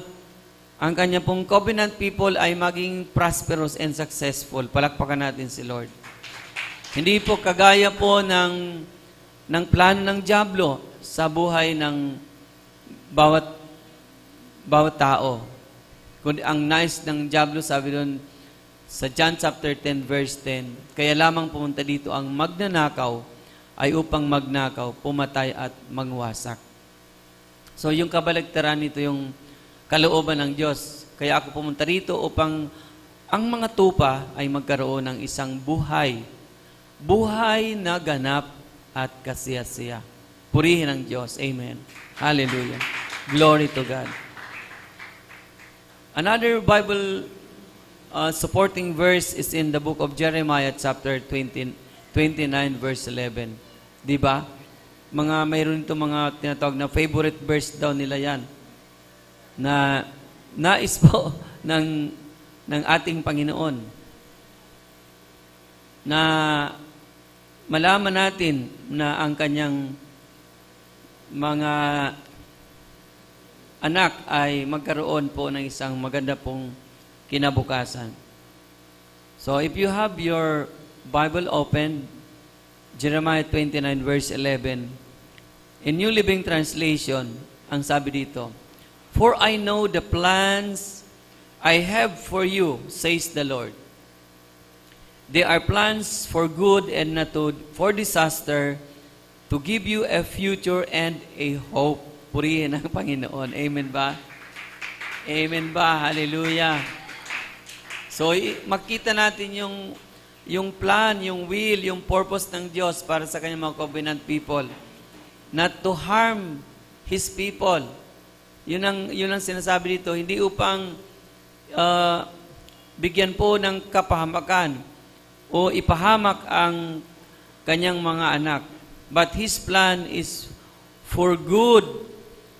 ang kanya pong covenant people ay maging prosperous and successful. Palakpakan natin si Lord. Hindi po kagaya po ng ng plano ng dyablo sa buhay ng bawat tao. Kundi ang nais ng dyablo, sabi doon sa John chapter 10 verse 10, kaya lamang pumunta dito ang magnanakaw ay upang magnakaw, pumatay at mangwasak. So yung kabaligtaran nito, yung kalooban ng Diyos. Kaya ako pumunta rito upang ang mga tupa ay magkaroon ng isang buhay. Buhay na ganap at kasiyasiya. Purihin ang Diyos. Amen. Hallelujah. Glory to God. Another Bible supporting verse is in the book of Jeremiah chapter 29 verse 11. Di ba? Mayroon ito mga tinatawag na favorite verse daw nila yan. Na nais po ng ating Panginoon na malaman natin na ang kanyang mga anak ay magkaroon po ng isang maganda pong kinabukasan. So if you have your Bible open, Jeremiah 29 verse 11, in New Living Translation, ang sabi dito, "For I know the plans I have for you, says the Lord. They are plans for good and not for disaster, to give you a future and a hope." Purihin ang Panginoon. Amen ba? Amen ba? Hallelujah. So, makita natin yung plan, yung will, yung purpose ng Diyos para sa kanyang mga covenant people. Not to harm His people. Yun ang sinasabi dito. Hindi upang bigyan po ng kapahamakan o ipahamak ang kanyang mga anak. But His plan is for good,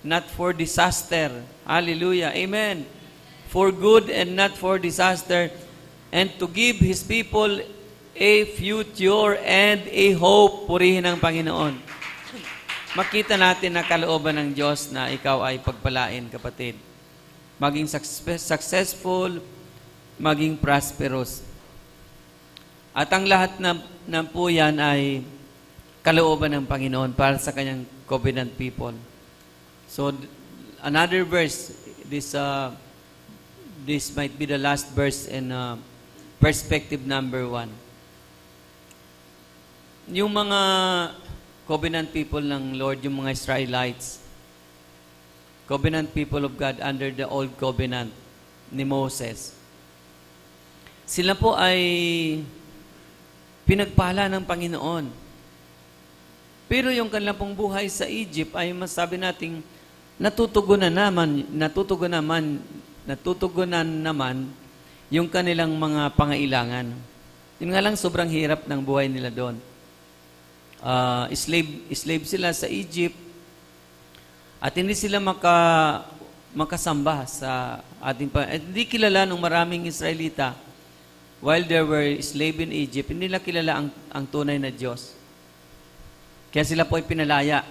not for disaster. Hallelujah. Amen. For good and not for disaster, and to give His people a future and a hope. Purihin ang Panginoon. Makita natin na kalooban ng Diyos na ikaw ay pagpalain, kapatid. Maging successful, maging prosperous. At ang lahat na po yan ay kalooban ng Panginoon para sa kanyang covenant people. So, another verse, this might be the last verse in perspective number 1. Yung mga covenant people ng Lord, yung mga Israelites, covenant people of God under the old covenant ni Moses, sila po ay pinagpala ng Panginoon. Pero yung kanilang pong buhay sa Egypt ay masabi nating natutugunan naman yung kanilang mga pangailangan. Yun nga lang, sobrang hirap ng buhay nila doon. Slave sila sa Egypt at hindi sila makasamba sa ating at hindi kilala ng maraming Israelita while they were slave in Egypt, hindi nila kilala ang tunay na Diyos. Kaya sila po ay pinalaya.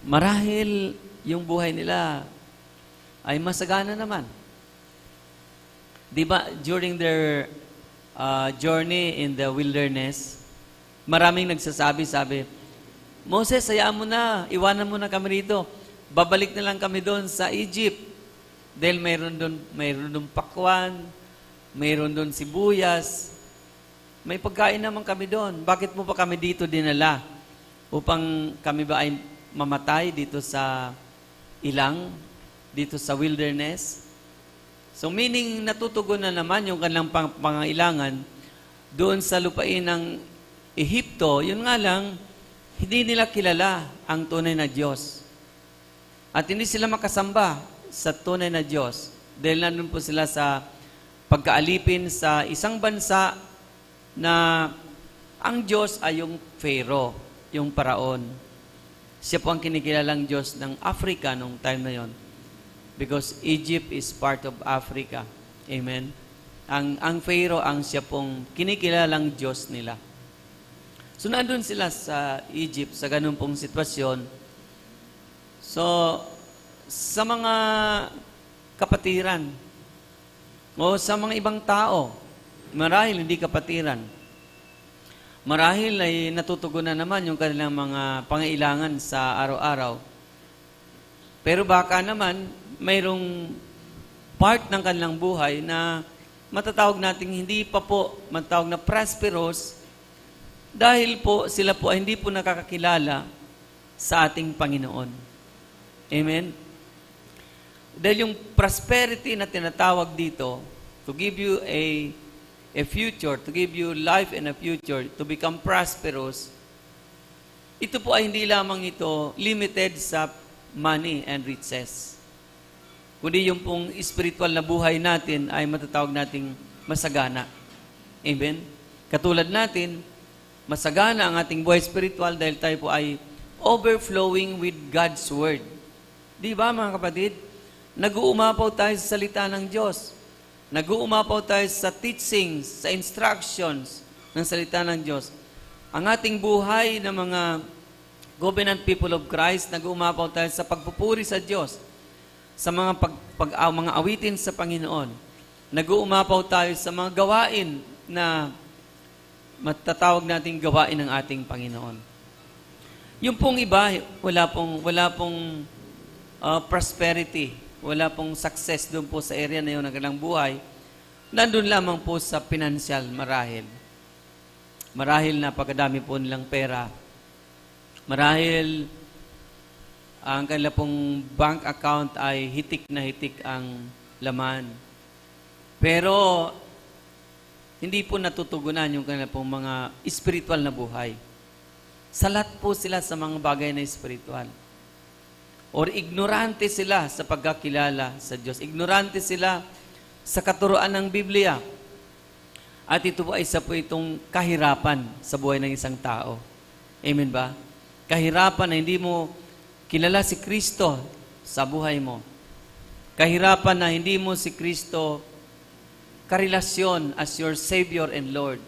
Marahil yung buhay nila ay masagana naman. Di ba, during their journey in the wilderness, maraming nagsasabi, Moses, hayaan mo na, iwanan mo na kami rito. Babalik na lang kami doon sa Egypt. Dahil mayroon doon pakwan, mayroon doon sibuyas, may pagkain naman kami doon. Bakit mo pa kami dito dinala? Upang kami ba ay mamatay dito sa ilang, dito sa wilderness? So meaning, natutugon na naman yung kanilang pangailangan doon sa lupain ng Ehipto. Yun nga lang, hindi nila kilala ang tunay na Diyos. At hindi sila makasamba sa tunay na Diyos. Dahil nandun po sila sa pagkaalipin sa isang bansa na ang Diyos ay yung Pharaoh, yung paraon. Siya po ang kinikilalang Diyos ng Africa nung time na yon. Because Egypt is part of Africa. Amen? Ang Pharaoh ang siya pong kinikilalang Diyos nila. So, nandun sila sa Egypt, sa ganun pong sitwasyon. So, sa mga kapatiran, o sa mga ibang tao, marahil hindi kapatiran, marahil ay natutugunan naman yung kanilang mga pangailangan sa araw-araw. Pero baka naman, mayroong part ng kanilang buhay na matatawag nating hindi pa po matatawag na prosperous dahil po sila po ay hindi po nakakakilala sa ating Panginoon. Amen? Dahil yung prosperity na tinatawag dito, to give you a future, to give you life and a future, to become prosperous, ito po ay hindi lamang ito limited sa money and riches. Kundi yung pong spiritual na buhay natin ay matatawag nating masagana. Amen? Katulad natin, masagana ang ating buhay spiritual dahil tayo po ay overflowing with God's Word. Di ba mga kapatid? Nag-uumapaw tayo sa salita ng Diyos. Nag-uumapaw tayo sa teachings, sa instructions ng salita ng Diyos. Ang ating buhay ng mga covenant people of Christ, nag-uumapaw tayo sa pagpupuri sa Diyos, sa mga mga awitin sa Panginoon. Nag-uumapaw tayo sa mga gawain na matatawag nating gawain ng ating Panginoon. Yung pong iba, wala pong prosperity, wala pong success doon po sa area na yun ng kanilang buhay, nandun lamang po sa financial marahil. Marahil napakadami po nilang pera. Marahil ang kanila pong bank account ay hitik na hitik ang laman. Pero hindi po natutugunan yung kanila pong mga spiritual na buhay. Salat po sila sa mga bagay na spiritual. Or ignorante sila sa pagkakilala sa Diyos. Ignorante sila sa katuruan ng Biblia. At ito po ay isa po itong kahirapan sa buhay ng isang tao. Amen ba? Kahirapan na hindi mo kilala si Kristo sa buhay mo. Kahirapan na hindi mo si Kristo karelasyon as your Savior and Lord.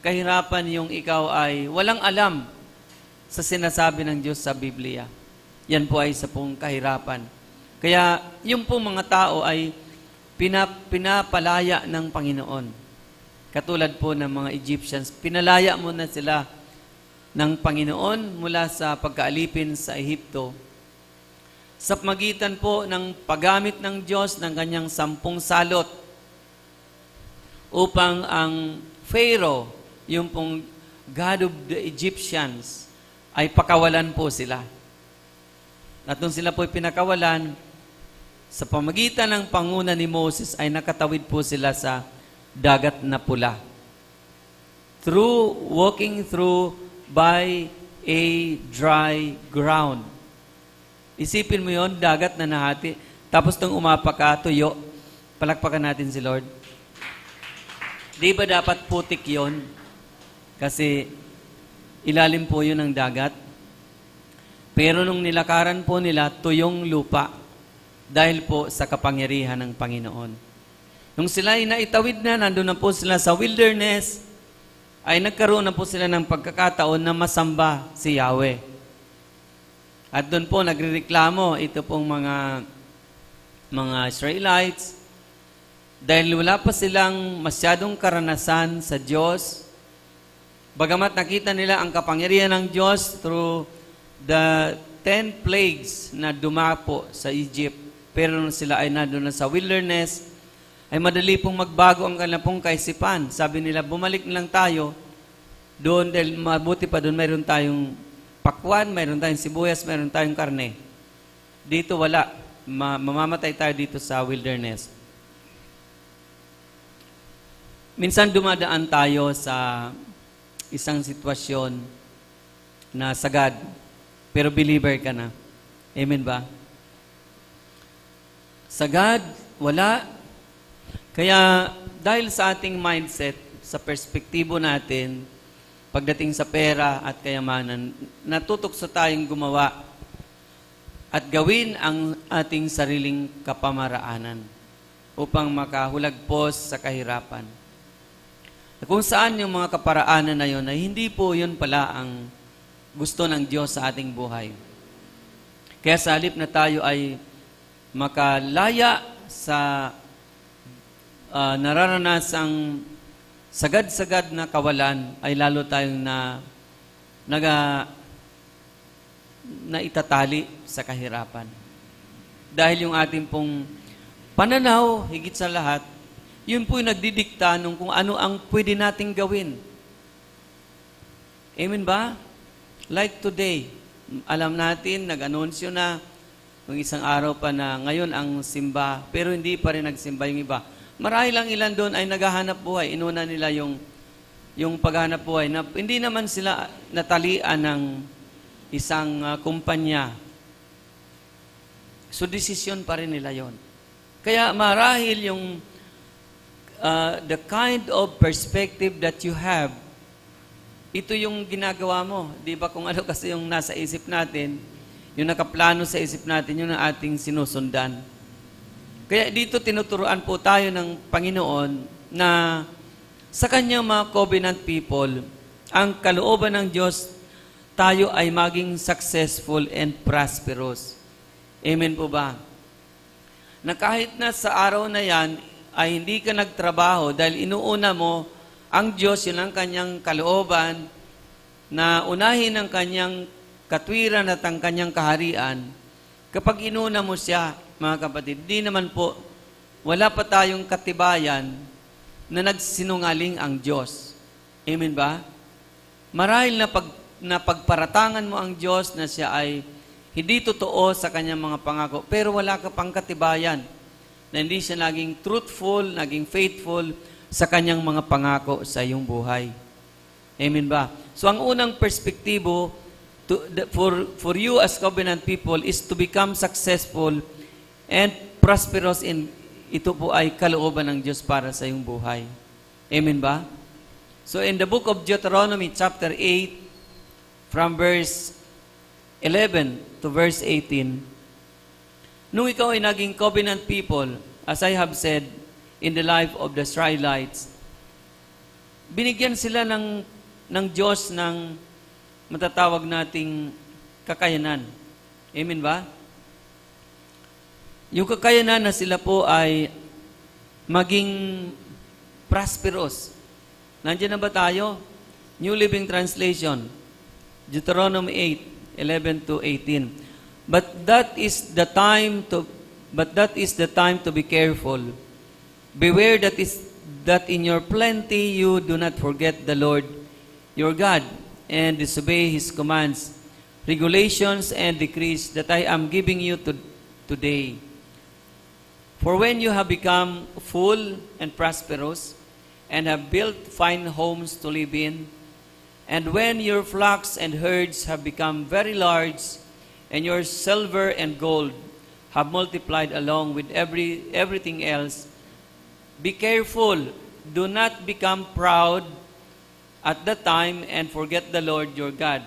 Kahirapan yung ikaw ay walang alam sa sinasabi ng Diyos sa Biblia. Yan po ay isa pong kahirapan. Kaya yung pong mga tao ay pinapalaya ng Panginoon. Katulad po ng mga Egyptians, pinalaya muna sila ng Panginoon mula sa pagkaalipin sa Ehipto. Sa magitan po ng paggamit ng Diyos ng kanyang 10 salot upang ang Pharaoh, yung pong God of the Egyptians, ay pakawalan po sila. At nung sila po pinakawalan, sa pamagitan ng panguna ni Moses ay nakatawid po sila sa dagat na pula. Walking through by a dry ground. Isipin mo yon, dagat na nahati. Tapos nung umapa ka, tuyo, palakpakan natin si Lord. Di ba dapat putik yon? Kasi ilalim po yun ng dagat. Pero nung nilakaran po nila, tuyong lupa dahil po sa kapangyarihan ng Panginoon. Nung sila ay naitawid na, nandun na po sila sa wilderness, ay nagkaroon na po sila ng pagkakataon na masamba si Yahweh. At doon po nagrereklamo ito pong mga Israelites dahil wala pa silang masyadong karanasan sa Diyos. Bagamat nakita nila ang kapangyarihan ng Diyos through the 10 plagues na dumapo sa Egypt. Pero nung sila ay nandun na sa wilderness, ay madali pong magbago ang kanilang pong kaisipan. Sabi nila, bumalik na lang tayo doon dahil mabuti pa doon mayroon tayong pakwan, mayroon tayong sibuyas, mayroon tayong karne. Dito wala. Mamamatay tayo dito sa wilderness. Minsan dumadaan tayo sa isang sitwasyon na sagad, pero believer ka na. Amen ba? Sagad, wala. Kaya dahil sa ating mindset, sa perspektibo natin, pagdating sa pera at kayamanan, natutokso tayong gumawa at gawin ang ating sariling kapamaraanan upang makahulagpos sa kahirapan. Kung saan yung mga kaparaanan na yun, ay hindi po yun pala ang gusto ng Diyos sa ating buhay. Kaya sa halip na tayo ay makalaya sa nararanasang sagad-sagad na kawalan ay lalo tayong na itatali sa kahirapan. Dahil yung ating pong pananaw, higit sa lahat, yun po yung nagdidikta nung kung ano ang pwede nating gawin. Amen ba? Like today, alam natin, nag-anunsyo na nung isang araw pa na ngayon ang simba, pero hindi pa rin nagsimba yung iba. Marahil lang ilan doon ay naghahanap buhay. Inuna nila yung paghahanap buhay na hindi naman sila natalian ng isang kumpanya. So, desisyon pa rin nila yon. Kaya marahil yung the kind of perspective that you have, ito yung ginagawa mo. Di ba kung ano kasi yung nasa isip natin, yung nakaplano sa isip natin, yun ang ating sinusundan. Kaya dito tinuturuan po tayo ng Panginoon na sa kanyang mga covenant people, ang kalooban ng Diyos, tayo ay maging successful and prosperous. Amen po ba? Na kahit na sa araw na yan, ay hindi ka nagtrabaho dahil inuuna mo ang Diyos, yun ang kanyang kalooban, na unahin ang kanyang katwiran at ang kanyang kaharian. Kapag inuna mo siya, mga kapatid, di naman po, wala pa tayong katibayan na nagsinungaling ang Diyos. Amen ba? Marahil na pagparatangan mo ang Diyos na siya ay hindi totoo sa kanyang mga pangako, pero wala ka pang katibayan na hindi siya naging truthful, naging faithful sa kanyang mga pangako sa iyong buhay. Amen ba? So ang unang perspektibo for you as covenant people is to become successful and prosperous in ito po ay kalooban ng Diyos para sa iyong buhay. Amen ba? So in the book of Deuteronomy chapter 8 from verse 11 to verse 18, nung ikaw ay naging covenant people, as I have said, in the life of the Israelites, binigyan sila ng Diyos ng matatawag nating kakayanan. Amen ba? Yung kakayanan na sila po ay maging prosperous. Nandiyan na ba tayo? New Living Translation, Deuteronomy 8:11 to 18. But that is the time to be careful. Beware that in your plenty you do not forget the Lord your God and disobey His commands, regulations, and decrees that I am giving you today. For when you have become full and prosperous and have built fine homes to live in, and when your flocks and herds have become very large, and your silver and gold have multiplied along with everything else, be careful, do not become proud at that time and forget the Lord your God,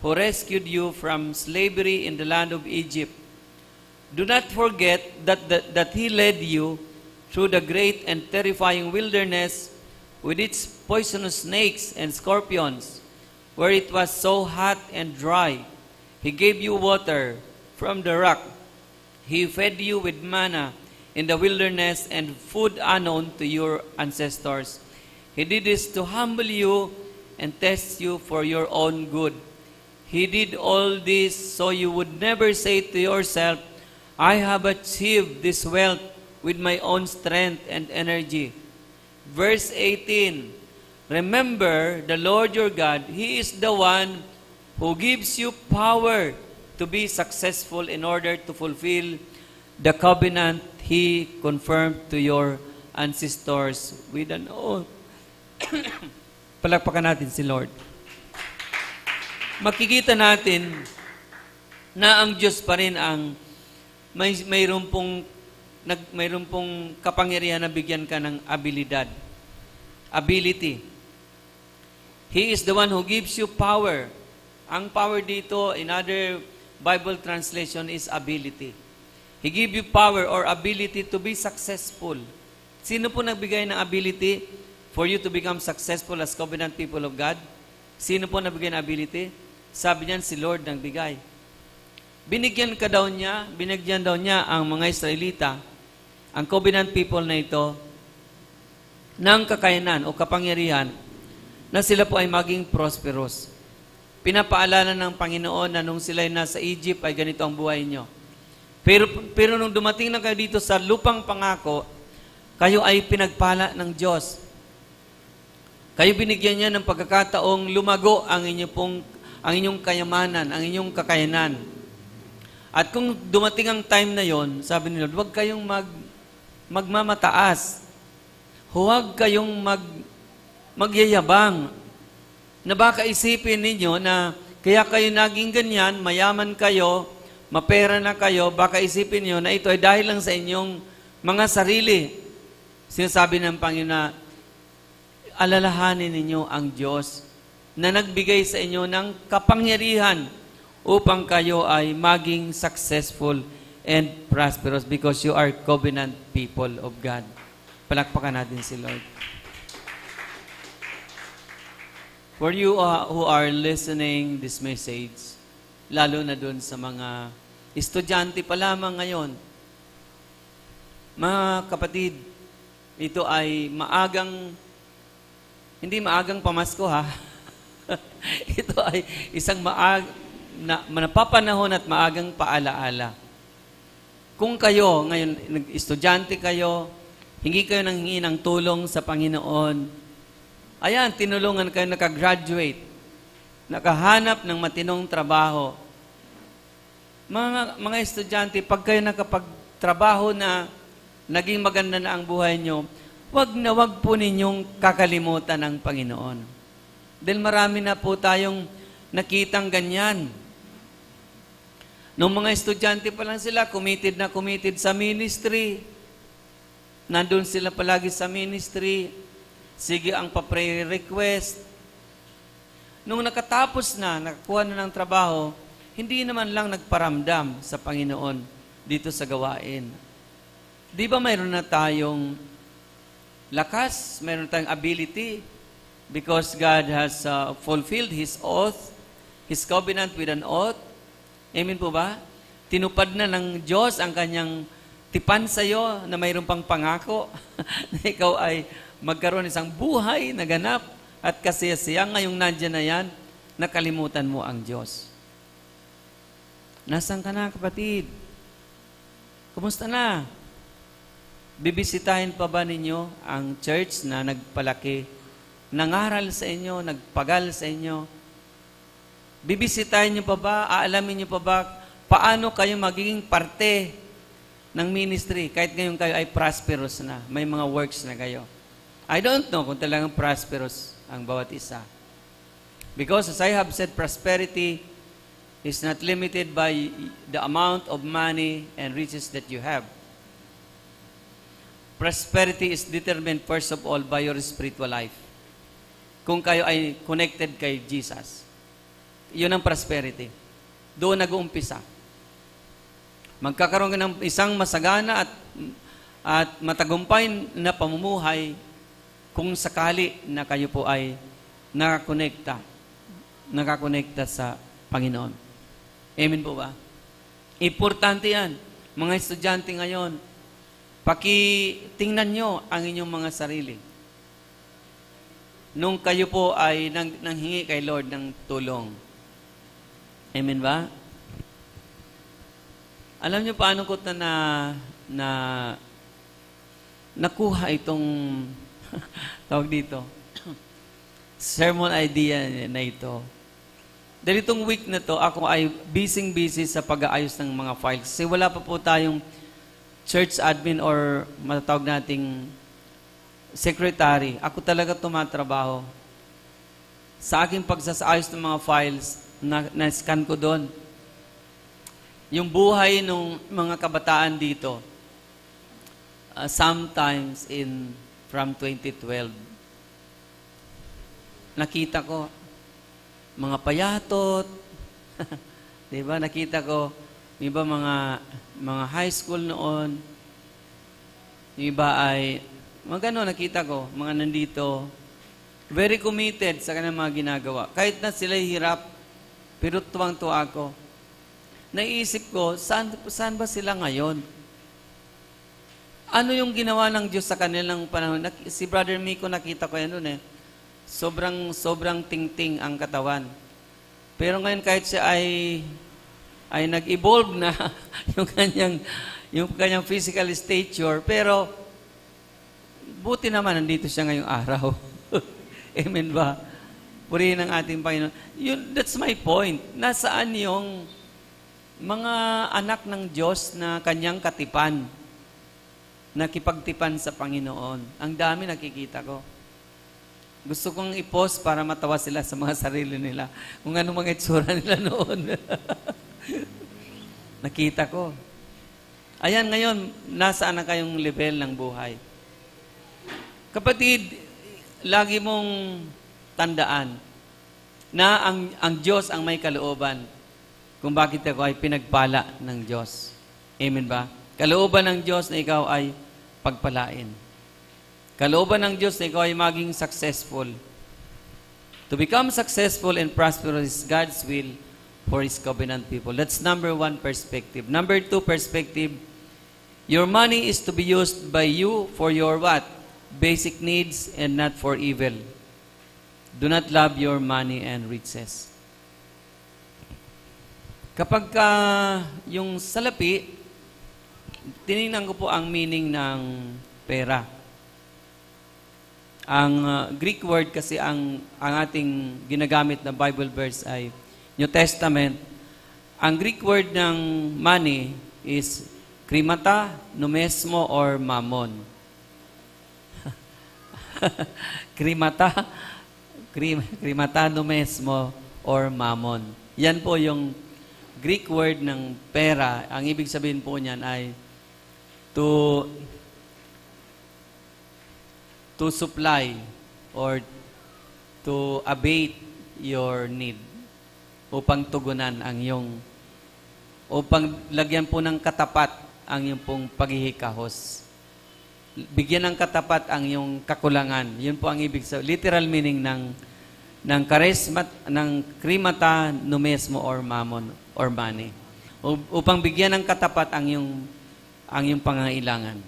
who rescued you from slavery in the land of Egypt. Do not forget that He led you through the great and terrifying wilderness with its poisonous snakes and scorpions, where it was so hot and dry. He gave you water from the rock. He fed you with manna in the wilderness and food unknown to your ancestors. He did this to humble you and test you for your own good. He did all this so you would never say to yourself, I have achieved this wealth with my own strength and energy. Verse 18, remember the Lord your God, He is the one who gives you power to be successful in order to fulfill the covenant He confirmed to your ancestors with an oath. Palakpakan natin si Lord. Makikita natin na ang Diyos pa rin ang mayroon pong kapangyarihan na bigyan ka ng abilidad. Ability. He is the one who gives you power. Ang power dito, in other Bible translation, is ability. He give you power or ability to be successful. Sino po nagbigay ng ability for you to become successful as covenant people of God? Sino po nagbigay ng ability? Sabi niyan, si Lord nagbigay. Binigyan daw niya ang mga Israelita, ang covenant people na ito, ng kakayanan o kapangyarihan na sila po ay maging prosperous. Pinapaalala ng Panginoon na nung sila ay nasa Egypt ay ganito ang buhay nyo. Pero nung dumating na kayo dito sa lupang pangako, kayo ay pinagpala ng Diyos. Kayo binigyan niya ng pagkakataong lumago ang inyong kayamanan, ang inyong kakayanan. At kung dumating ang time na yon, sabi ni Lord, huwag kayong magmamataas. Huwag kayong magyayabang. Na baka isipin ninyo na kaya kayo naging ganyan, mayaman kayo, mapera na kayo, baka isipin niyo na ito ay dahil lang sa inyong mga sarili. Sinasabi ng Panginoon na alalahanin ninyo ang Diyos na nagbigay sa inyo ng kapangyarihan upang kayo ay maging successful and prosperous because you are covenant people of God. Palakpakan natin si Lord. For you who are listening this message, lalo na dun sa mga estudyante pa lamang ngayon, mga kapatid, ito ay hindi maagang pamasko ha. Ito ay isang napapanahon at maagang paalaala. Kung kayo, ngayon, estudyante kayo, hingi kayo ng tulong sa Panginoon, ayan, tinulungan kayo, nakagraduate, nakahanap ng matinong trabaho. Mga estudyante, pag kayo nakapagtrabaho na naging maganda na ang buhay nyo, wag po ninyong kakalimutan ang Panginoon. Dahil marami na po tayong nakitang ganyan. Nung mga estudyante pa lang sila, committed sa ministry. Nandun sila palagi sa ministry. Sige ang pa-prayer request. Nung nakatapos na, nakakuha na ng trabaho, hindi naman lang nagparamdam sa Panginoon dito sa gawain. Di ba mayroon na tayong lakas, mayroon na tayong ability because God has fulfilled His oath, His covenant with an oath. Amen po ba? Tinupad na ng Diyos ang kanyang tipan sa iyo na mayroon pang pangako na ikaw ay magkaroon isang buhay na ganap at kasiyasiya. Ngayong nandiyan na yan, nakalimutan mo ang Diyos. Nasaan ka na, kapatid? Kumusta na? Bibisitahin pa ba ninyo ang church na nagpalaki, nangaral sa inyo, nagpagal sa inyo? Bibisitahin nyo pa ba? Aalamin nyo pa ba paano kayo magiging parte ng ministry kahit ngayon kayo ay prosperous na, may mga works na kayo? I don't know kung talagang prosperous ang bawat isa. Because as I have said, prosperity is not limited by the amount of money and riches that you have. Prosperity is determined first of all by your spiritual life. Kung kayo ay connected kay Jesus, yun ang prosperity. Doon nag-uumpisa. Magkakaroon ka ng isang masagana at matagumpay na pamumuhay kung sakali na kayo po ay nakakonekta sa Panginoon. Amen po ba? Importante yan. Mga estudyante ngayon, pakitingnan nyo ang inyong mga sarili. Nung kayo po ay nanghingi kay Lord ng tulong. Amen ba? Alam nyo paano ko nakuha itong tawag dito, sermon idea na ito. Dahil itong week na to, ako ay busy sa pag-aayos ng mga files. Kasi wala pa po tayong church admin or matatawag nating secretary. Ako talaga tumatrabaho. Sa aking pagsasaayos ng mga files, na-scan ko doon. Yung buhay ng mga kabataan dito, sometimes from 2012, nakita ko, mga payatot, di ba? Nakita ko, yung iba mga high school noon, yung iba ay, nakita ko, mga nandito, very committed sa kanilang mga ginagawa. Kahit na sila hirap, pero tuwang-tuwa ako. Naisip ko, saan ba sila ngayon? Ano yung ginawa ng Diyos sa kanilang panahon? Si Brother Miko, nakita ko yan noon eh. Sobrang tingting ang katawan. Pero ngayon kahit siya ay nag-evolve na yung kanyang physical stature, pero buti naman nandito siya ngayong araw. Amen ba? Purihin ang ating Panginoon. That's my point. Nasaan yung mga anak ng Diyos na kanyang katipan? Nakipagtipan sa Panginoon. Ang dami nakikita ko. Gusto kong i-post para matawa sila sa mga sarili nila. Kung ano mga itsura nila noon. Nakita ko. Ayan, ngayon, nasaan na kayong level ng buhay? Kapatid, lagi mong tandaan na ang Diyos ang may kalooban kung bakit ako ay pinagpala ng Diyos. Amen ba? Kalooban ng Diyos na ikaw ay pagpalain. Kalooban ng Diyos na ikaw ay maging successful. To become successful and prosperous is God's will for His covenant people. That's number one perspective. Number two perspective, your money is to be used by you for your what? Basic needs and not for evil. Do not love your money and riches. Kapag yung salapi, tinignan ko po ang meaning ng pera. Ang Greek word kasi ang ating ginagamit na Bible verse ay New Testament. Ang Greek word ng money is krimata, numesmo, or mammon. Krimata, numesmo, or mammon. Yan po yung Greek word ng pera. Ang ibig sabihin po niyan ay to supply or to abate your need upang tugunan upang lagyan po ng katapat ang iyong pong paghihikahos. Bigyan ng katapat ang iyong kakulangan. Yun po ang ibig sabihin. Literal meaning ng krimata, numesmo, or mammon, or money. Upang bigyan ng katapat ang iyong pangangailangan.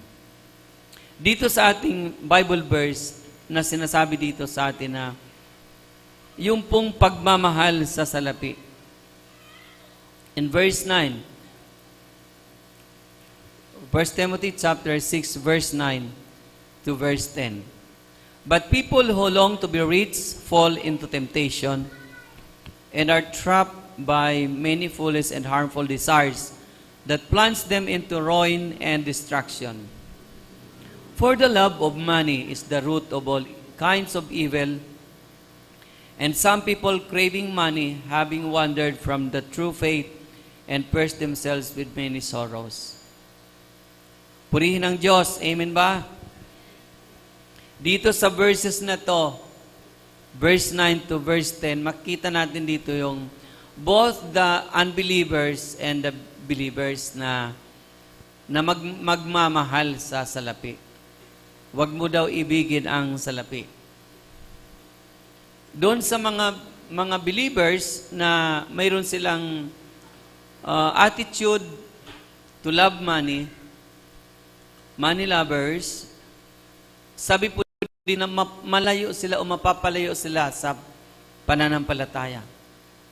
Dito sa ating Bible verse na sinasabi dito sa atin na yung pong pagmamahal sa salapi. In verse 9, 1 Timothy chapter 6, verse 9 to verse 10. But people who long to be rich fall into temptation and are trapped by many foolish and harmful desires that plunge them into ruin and destruction. For the love of money is the root of all kinds of evil, and some people craving money, having wandered from the true faith, and pierced themselves with many sorrows. Purihin ang Diyos. Amen ba? Dito sa verses na to, verse 9 to verse 10, makita natin dito yung both the unbelievers and the believers na magmamahal sa salapi. Huwag mo daw ibigin ang salapi. Doon sa mga believers na mayroon silang attitude to love money, money lovers, sabi po din na malayo sila o mapapalayo sila sa pananampalataya.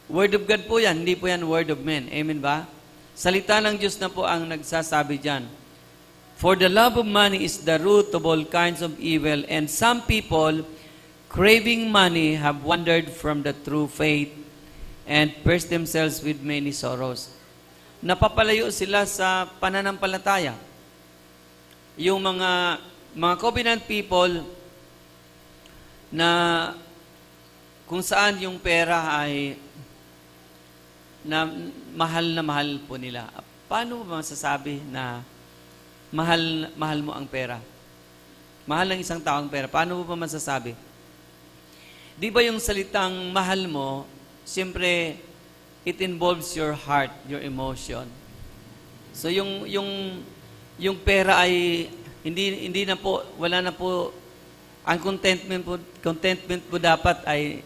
Word of God po yan, hindi po yan word of men. Amen ba? Salita ng Diyos na po ang nagsasabi dyan. For the love of money is the root of all kinds of evil, and some people, craving money, have wandered from the true faith and pierced themselves with many sorrows. Napapalayo sila sa pananampalataya. Yung mga covenant people na kung saan yung pera ay na mahal po nila. Paano ba masasabi na mahal mo ang pera? Mahal ng isang tao ang pera. Paano mo ba masasabi? Di ba yung salitang mahal mo, siyempre, it involves your heart, your emotion. So yung pera ay hindi na po, wala na po, ang contentment po dapat ay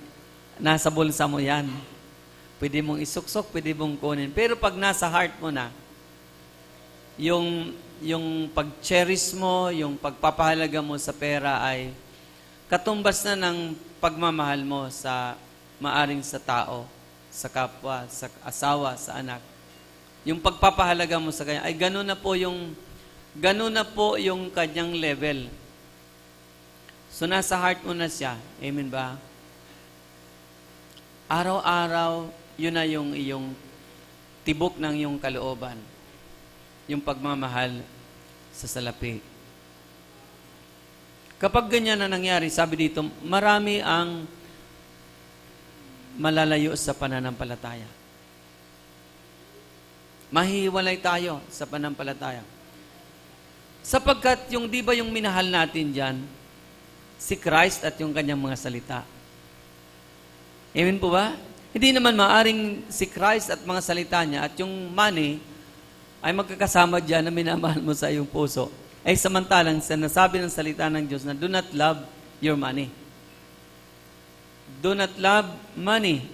nasa bulsa mo yan. Pwede mong isuksok, pwede mong kunin. Pero pag nasa heart mo na, yung pag-cherish mo, yung pagpapahalaga mo sa pera ay katumbas na ng pagmamahal mo sa maaring sa tao, sa kapwa, sa asawa, sa anak. Yung pagpapahalaga mo sa kanya ay gano'n na po yung kanyang level. So nasa heart mo na siya. Amen ba? Araw-araw, yun na yung iyong tibok ng iyong kalooban. Yung pagmamahal sa salapi. Kapag ganyan na nangyari, sabi dito, marami ang malalayo sa pananampalataya. Mahihiwalay tayo sa pananampalataya. Sapagkat di ba yung minahal natin dyan, si Christ at yung kanyang mga salita. Amen po ba? Hindi naman maaring si Christ at mga salita niya at yung money ay magkakasama dyan na minamahal mo sa iyong puso. Ay samantalang sinasabi ng salita ng Diyos na do not love your money. Do not love money.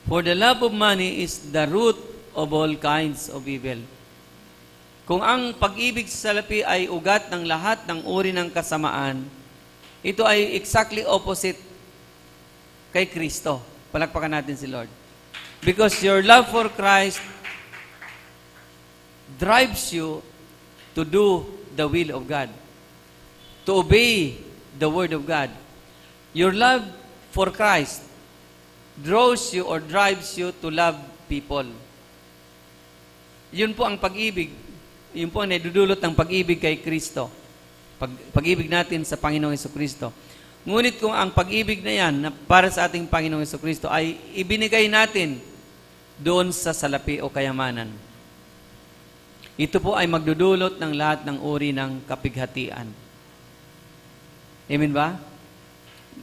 For the love of money is the root of all kinds of evil. Kung ang pag-ibig sa salapi ay ugat ng lahat ng uri ng kasamaan, ito ay exactly opposite kay Kristo. Palakpakan natin si Lord. Because your love for Christ drives you to do the will of God, to obey the word of God. Your love for Christ draws you or drives you to love people. Yun po ang pag-ibig. Yun po ang nadudulot ng pag-ibig kay Kristo. Pag-ibig natin sa Panginoong Jesucristo. Ngunit kung ang pag-ibig na yan na para sa ating Panginoong Jesucristo ay ibinigay natin doon sa salapi o kayamanan, ito po ay magdudulot ng lahat ng uri ng kapighatian. Amen ba?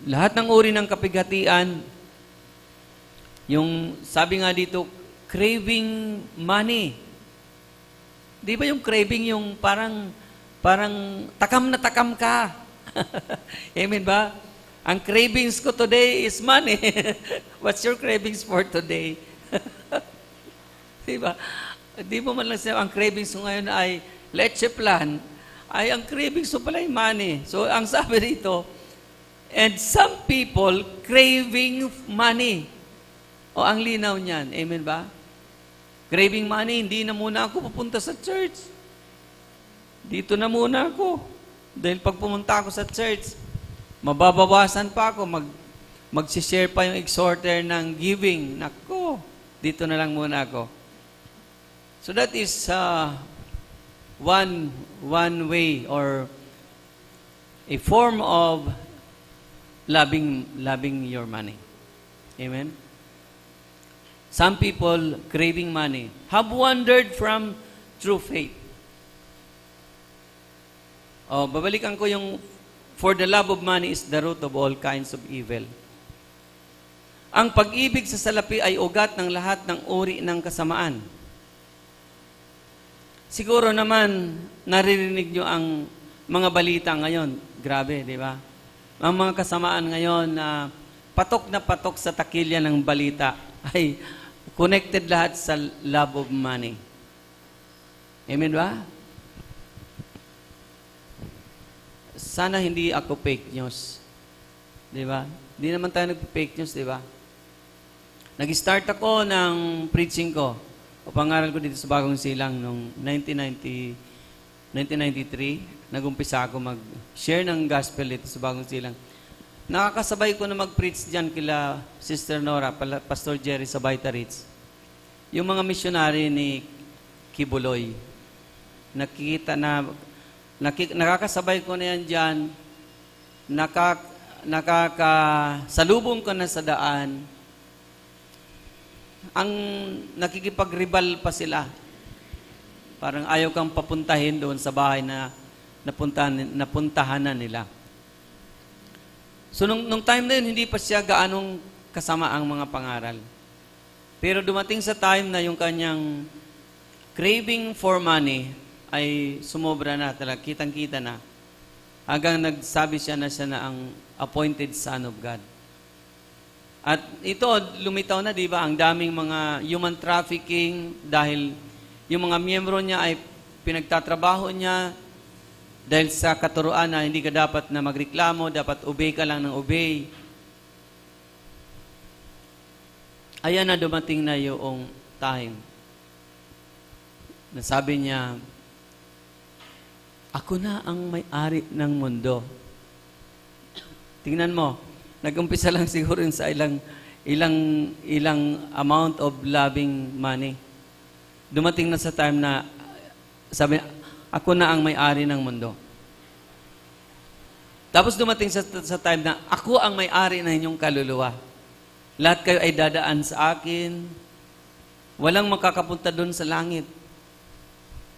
Lahat ng uri ng kapighatian, yung sabi nga dito, craving money. Di ba yung craving yung parang takam na takam ka? Amen ba? Ang cravings ko today is money. What's your cravings for today? Di ba? Di mo man lang siya, ang cravings ko ngayon ay leche plan, ay ang cravings ko pala yung money. So, ang sabi rito, and some people craving money. O, ang linaw niyan. Amen ba? Craving money, hindi na muna ako pupunta sa church. Dito na muna ako. Dahil pag pumunta ako sa church, mababawasan pa ako, mag-share pa yung exhorter ng giving. Nako, dito na lang muna ako. So that is one way or a form of loving your money. Amen? Some people craving money have wandered from true faith. Babalikan ko yung for the love of money is the root of all kinds of evil. Ang pag-ibig sa salapi ay ugat ng lahat ng uri ng kasamaan. Siguro naman, naririnig nyo ang mga balita ngayon. Grabe, di ba? Ang mga kasamaan ngayon na patok sa takilya ng balita ay connected lahat sa love of money. Amen ba? Sana hindi ako fake news. Di ba? Hindi naman tayo nag-fake news, di ba? Nag-start ako ng preaching ko. O pangaral ko dito sa Bagong Silang noong 1993. Nag-umpisa ako mag-share ng gospel dito sa Bagong Silang. Nakakasabay ko na mag-preach dyan kila Sister Nora, Pastor Jerry sa Baita-Ritz. Yung mga missionary ni Kibuloy. Nakakasabay ko na yan dyan. Nakakasalubong ko na sa daan. Ang nakikipag-rebel pa sila. Parang ayaw kang papuntahin doon sa bahay na napuntahan na nila. So, nung time na yun, hindi pa siya gaanong kasama ang mga pangaral. Pero dumating sa time na yung kanyang craving for money ay sumobra na talaga, kitang-kita na. Hanggang nagsabi siya na ang appointed son of God. At ito, lumitaw na, di ba? Ang daming mga human trafficking dahil yung mga miyembro niya ay pinagtatrabaho niya dahil sa katuruan na hindi ka dapat na magreklamo, dapat obey ka lang ng obey. Ayan na dumating na yung time na sabi niya, ako na ang may-ari ng mundo. Tingnan mo, nag-umpisa lang siguro sa ilang amount of loving money. Dumating na sa time na sabi, ako na ang may-ari ng mundo. Tapos dumating sa time na ako ang may-ari ng inyong kaluluwa. Lahat kayo ay dadaan sa akin. Walang makakapunta doon sa langit.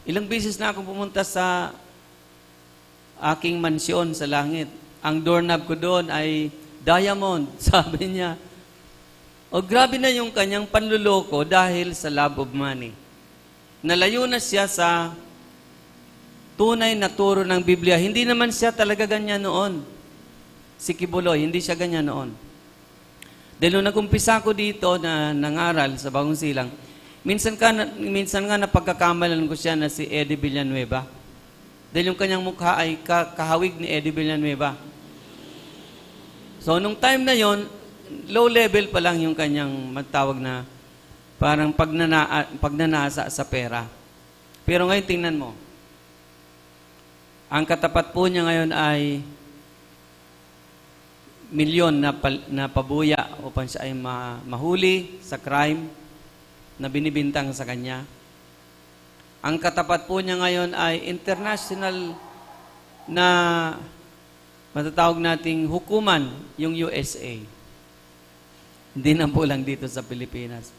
Ilang beses na akong pumunta sa aking mansyon sa langit. Ang doorknob ko doon ay diamond. Sabi niya, grabe na yung kanyang panluloko dahil sa love of money. Nalayo na siya sa tunay na turo ng Biblia. Hindi naman siya talaga ganyan noon. Si Kibuloy, hindi siya ganyan noon. Dahil nung nag-umpisa ko dito na nangaral sa Bagong Silang, minsan nga napagkakamalan ko siya na si Eddie Villanueva. Dahil yung kanyang mukha ay kahawig ni Eddie Villanueva. So, nung time na yon, low level pa lang yung kanyang magtawag na parang pagnanasa sa pera. Pero ngayon, tingnan mo. Ang katapat po niya ngayon ay milyon na pabuya upang siya ay mahuli sa crime na binibintang sa kanya. Ang katapat po niya ngayon ay international na matatawag nating hukuman, yung USA. Hindi na po lang dito sa Pilipinas.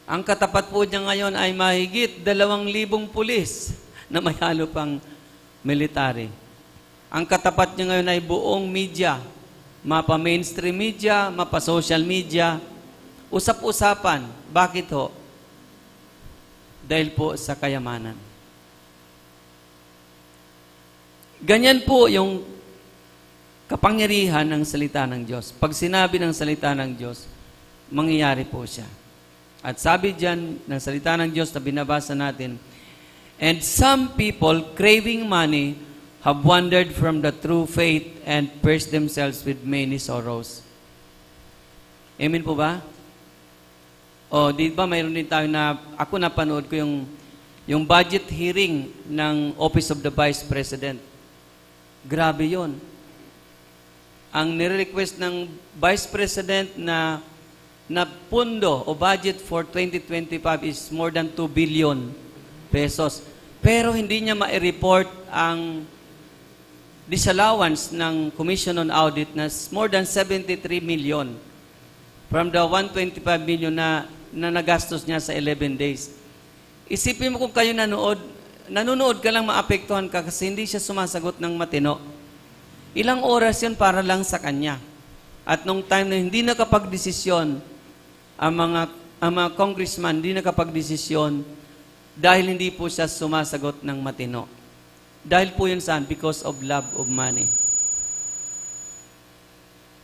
Ang katapat po niya ngayon ay mahigit 2,000 pulis na may halo pang military. Ang katapat niya ngayon ay buong media, mapa mainstream media, mapa social media, usap-usapan. Bakit ho? Dahil po sa kayamanan. Ganyan po yung kapangyarihan ng salita ng Diyos. Pag sinabi ng salita ng Diyos, mangyayari po siya. At sabi diyan ng salita ng Diyos na binabasa natin, and some people craving money have wandered from the true faith and pierced themselves with many sorrows. Amen po ba? Di ba mayroon din tayo na, ako napanood ko yung budget hearing ng Office of the Vice President. Grabe yon. Ang nire-request ng Vice President na pundo o budget for 2025 is more than 2 billion pesos. Pero hindi niya ma-report ang disallowance ng Commission on Audit na more than 73 million from the 125 million na nagastos niya sa 11 days. Isipin mo kung kayo nanonood ka lang maapektuhan ka kasi hindi siya sumasagot ng matino. Ilang oras yun para lang sa kanya. At nung time na hindi nakapag-desisyon, ang mga congressman hindi nakapag-desisyon dahil hindi po siya sumasagot ng matino. Dahil po yun saan? Because of love of money.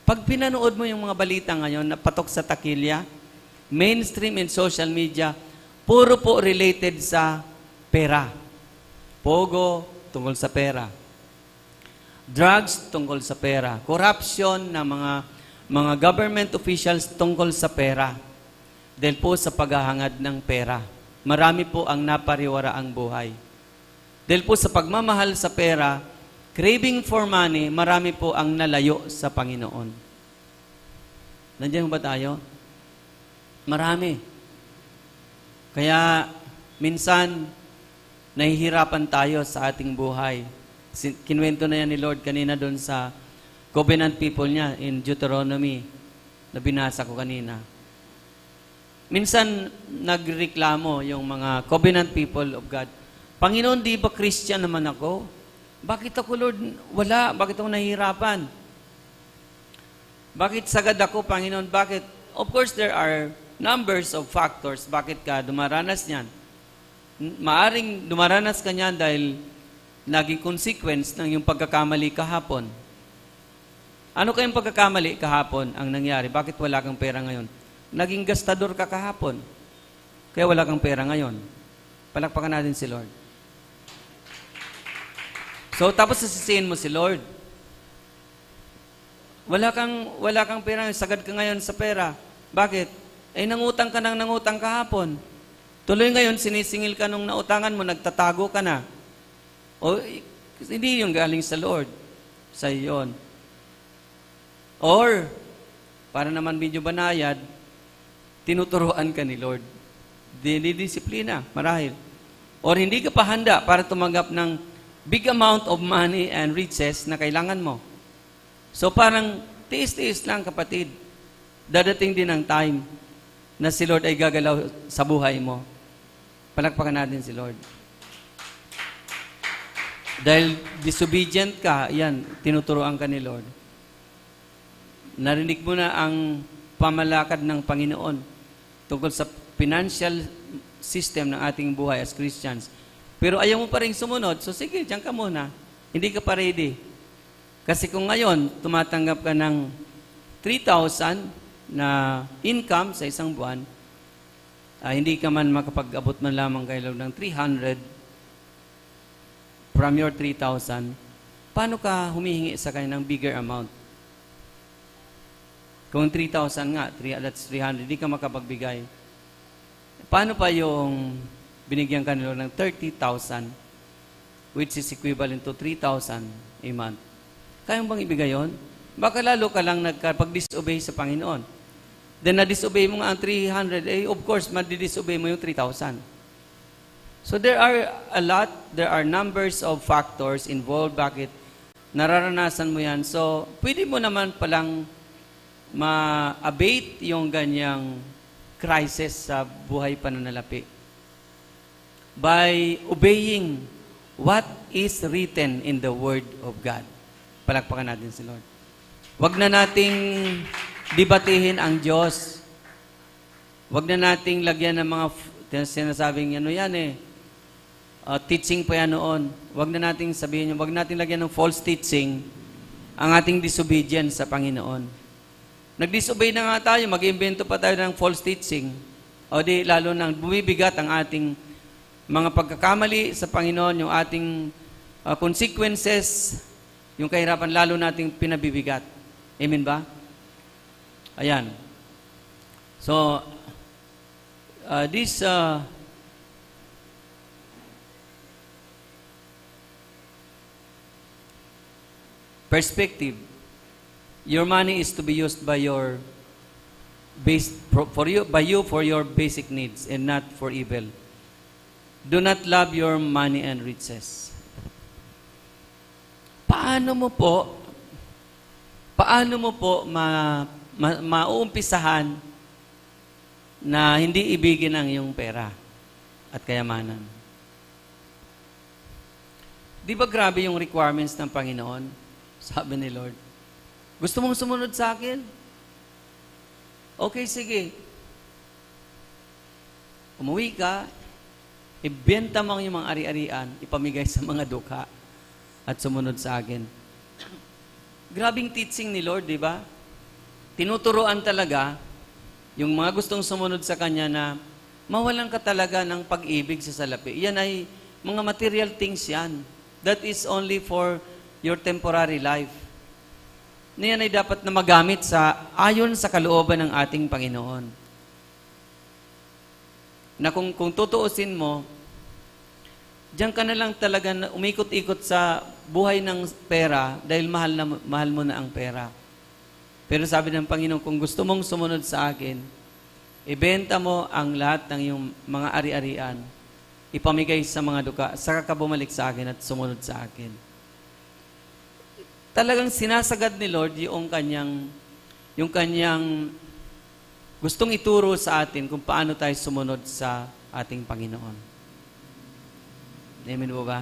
Pag pinanood mo yung mga balita ngayon na patok sa takilya, mainstream and social media, puro po related sa pera. Pogo, tungkol sa pera. Drugs, tungkol sa pera. Corruption ng mga government officials tungkol sa pera. Dahil po sa paghahangad ng pera. Marami po ang napariwara ang buhay. Dahil po sa pagmamahal sa pera, craving for money, marami po ang nalayo sa Panginoon. Nandiyan ba tayo? Marami. Kaya, minsan, nahihirapan tayo sa ating buhay. Kinuwento na yan ni Lord kanina doon sa covenant people niya in Deuteronomy na binasa ko kanina. Minsan, nagreklamo yung mga covenant people of God. Panginoon, di ba Christian naman ako? Bakit ako, Lord, wala? Bakit ako nahihirapan? Bakit sagad ako, Panginoon? Bakit? Of course, there are numbers of factors bakit ka dumaranas niyan. Maaring dumaranas ka niyan dahil naging consequence ng iyong pagkakamali kahapon. Ano kayong pagkakamali kahapon ang nangyari? Bakit wala kang pera ngayon? Naging gastador ka kahapon. Kaya wala kang pera ngayon. Palakpakan natin si Lord. So, tapos sasisihin mo si Lord. Wala kang pera, sagad ka ngayon sa pera. Bakit? Nangutang ka nang nangutang kahapon. Tuloy ngayon, sinisingil ka nung nautangan mo, nagtatago ka na. O, hindi yung galing sa Lord. Sa iyon. Or, para naman medyo banayad, tinuturuan ka ni Lord. Dinidisiplina, marahil. Or hindi ka pa handa para tumanggap ng big amount of money and riches na kailangan mo. So parang tiis-tiis lang, kapatid. Dadating din ang time na si Lord ay gagalaw sa buhay mo. Palakpakan natin si Lord. Dahil disobedient ka, yan, tinuturoan ka ni Lord. Narinig mo na ang pamalakad ng Panginoon tungkol sa financial system ng ating buhay as Christians. Pero ayaw mo pa rin sumunod, so sige, diyan ka muna. Hindi ka pa ready. Kasi kung ngayon, tumatanggap ka ng 3,000 na income sa isang buwan, hindi ka man makapag-abot man lamang kayo ng 300 from your 3,000, paano ka humihingi sa kanya ng bigger amount? Kung 3,000 nga, that's 300, hindi ka makapagbigay. Paano pa yung binigyan ka nila ng 30,000, which is equivalent to 3,000 a month? Kaya bang ibigay yun? Baka lalo ka lang nagpag-disobey sa Panginoon. Then na-disobey mo nga ang 300, of course, madi-disobey mo yung 3,000. So there are numbers of factors involved. Bakit nararanasan mo yan? So, pwede mo naman palang ma-abate yung ganyang crisis sa buhay pananalapi by obeying what is written in the Word of God. Palakpakan natin si Lord. Wag na nating debatihin ang Diyos. Wag na nating lagyan ng mga sinasabing teaching pa yan noon. Wag na nating sabihin wag nating lagyan ng false teaching ang ating disobedience sa Panginoon. Nag-disobey na nga tayo, mag-imbento pa tayo ng false teaching. O di, lalo nang bumibigat ang ating mga pagkakamali sa Panginoon, yung ating consequences, yung kahirapan, lalo nating pinabibigat. Amen ba? Ayan. So, this perspective, your money is to be used by for your basic needs and not for evil. Do not love your money and riches. Paano mo po mauumpisahan na hindi ibigin ang iyong pera at kayamanan? Di ba grabe yung requirements ng Panginoon? Sabi ni Lord, gusto mong sumunod sa akin? Okay, sige. Umuwi ka, ibenta mo yung mga ari-arian, ipamigay sa mga dukha, at sumunod sa akin. Grabing teaching ni Lord, di ba? Tinuturoan talaga yung mga gustong sumunod sa Kanya na mawalan ka talaga ng pag-ibig sa salapi. Yan ay mga material things yan. That is only for your temporary life. Yan ay dapat na magamit ayon sa kalooban ng ating Panginoon. Na kung tutuusin mo, diyan ka na lang talaga umikot-ikot sa buhay ng pera dahil mahal mo na ang pera. Pero sabi ng Panginoon, kung gusto mong sumunod sa akin, ibenta mo ang lahat ng iyong mga ari-arian, ipamigay sa mga duka, saka ka bumalik sa akin at sumunod sa akin. Talagang sinasagad ni Lord yung kanyang gustong ituro sa atin kung paano tayo sumunod sa ating Panginoon. Amen po ba?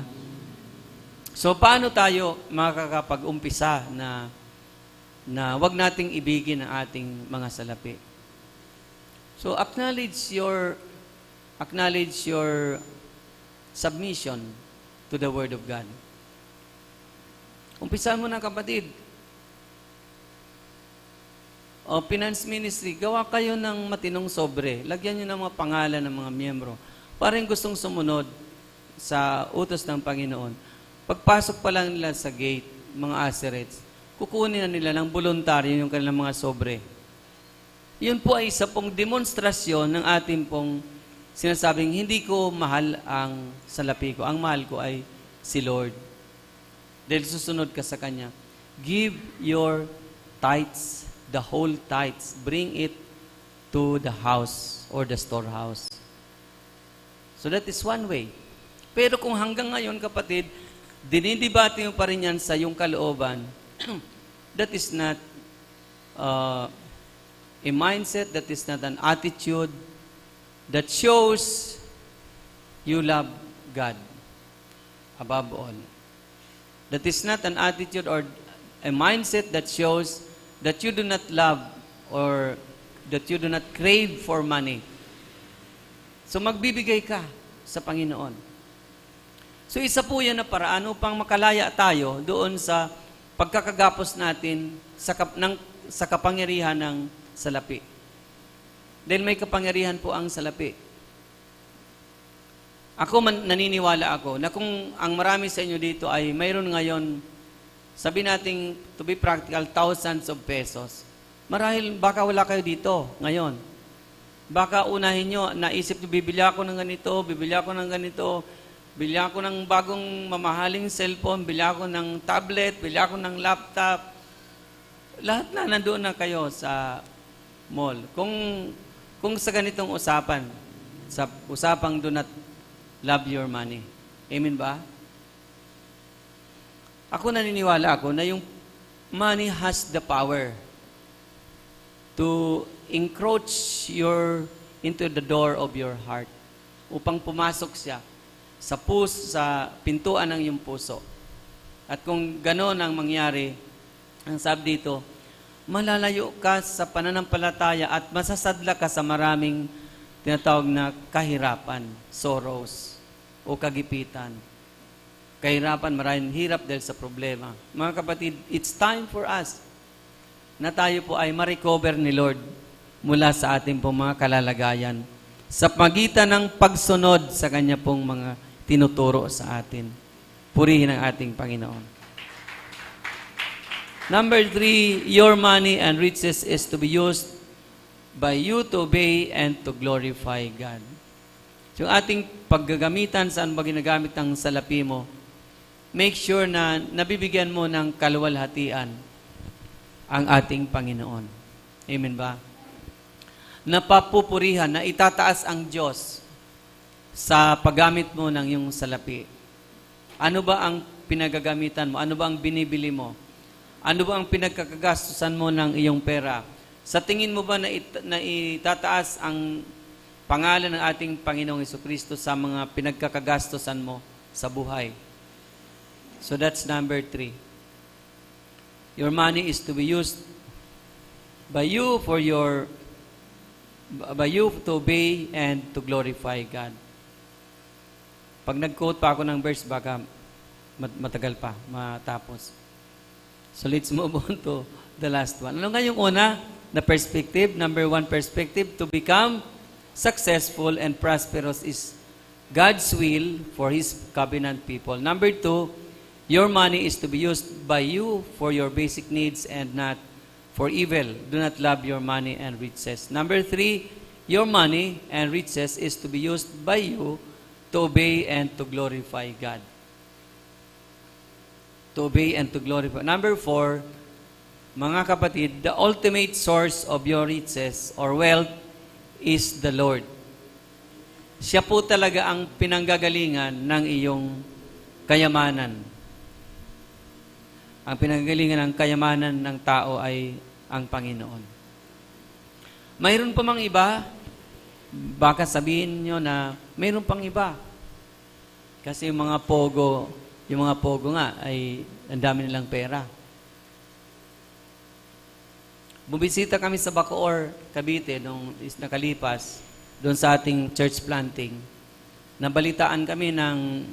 So, paano tayo makakapag-umpisa na wag nating ibigin ang ating mga salapi? So, acknowledge your submission to the Word of God. Umpisahan mo na, kapatid. Finance ministry, gawa kayo ng matinong sobre. Lagyan nyo ng mga pangalan ng mga miyembro. Parang gustong sumunod sa utos ng Panginoon. Pagpasok pa lang nila sa gate, mga Aserets, kukunin na nila ng voluntaryo yung kanilang mga sobre. Yun po ay isa pong demonstrasyon ng ating pong sinasabing, hindi ko mahal ang salapi ko. Ang mahal ko ay si Lord. Dahil susunod ka sa Kanya. Give your tithes, the whole tithes. Bring it to the house or the storehouse. So that is one way. Pero kung hanggang ngayon, kapatid, dinidibati mo pa rin yan sa iyong kalooban, that is not a mindset, that is not an attitude that shows you love God above all. That is not an attitude or a mindset that shows that you do not love or that you do not crave for money. So magbibigay ka sa Panginoon. So isa po yan na paraan upang makalaya tayo doon sa pagkakagapos natin sa kapangyarihan ng salapi. Dahil may kapangyarihan po ang salapi. Naniniwala ako na kung ang marami sa inyo dito ay mayroon ngayon, sabi nating to be practical, thousands of pesos. Marahil baka wala kayo dito ngayon. Baka unahin nyo, naisip nyo, bibili ako ng ganito, bibili ako ng ganito, bili ako ng bagong mamahaling cellphone, bili ako ng tablet, bili ako ng laptop. Lahat na nandoon na kayo sa mall. Kung sa ganitong usapan, sa usapang do not love your money. Amen ba? Ako naniniwala ako na yung money has the power to encroach into the door of your heart upang pumasok siya sa pintuan ng iyong puso. At kung gano'n ang mangyari, ang sabi dito, malalayo ka sa pananampalataya at masasadla ka sa maraming tinatawag na kahirapan, sorrows, o kagipitan. Kahirapan, maraming hirap dahil sa problema. Mga kapatid, it's time for us na tayo po ay ma-recover ni Lord mula sa ating pong mga kalalagayan sa pagitan ng pagsunod sa Kanya pong mga tinuturo sa atin. Purihin ang ating Panginoon. Number 3, your money and riches is to be used by you to obey and to glorify God. So, yung ating paggagamitan, saan ba ginagamit ang salapi mo, make sure na nabibigyan mo ng kaluwalhatian ang ating Panginoon. Amen ba? Napapupurihan, na itataas ang Diyos sa paggamit mo ng iyong salapi. Ano ba ang pinagagamitan mo? Ano ba ang binibili mo? Ano ba ang pinagkakagastusan mo ng iyong pera? Sa tingin mo ba na itataas ang pangalan ng ating Panginoong Jesucristo sa mga pinagkakagastusan mo sa buhay? So that's number 3. Your money is to be used by you to obey and to glorify God. Pag nag-quote pa ako ng verse, baka matagal pa matapos. So let's move on to the last one. Ano nga yung una na perspective? Number 1 perspective, to become successful and prosperous is God's will for His covenant people. Number 2, your money is to be used by you for your basic needs and not for evil. Do not love your money and riches. Number 3, your money and riches is to be used by you to obey and to glorify God. To obey and to glorify. Number 4, mga kapatid, the ultimate source of your riches or wealth is the Lord. Siya po talaga ang pinanggagalingan ng iyong kayamanan. Ang pinanggagalingan ng kayamanan ng tao ay ang Panginoon. Mayroon pa mang iba, baka sabihin nyo na mayroon pang iba. Kasi yung mga pogo nga ay ang dami nilang pera. Bubisita kami sa Bacoor, Cavite, nung nakalipas, doon sa ating church planting. Nabalitaan kami ng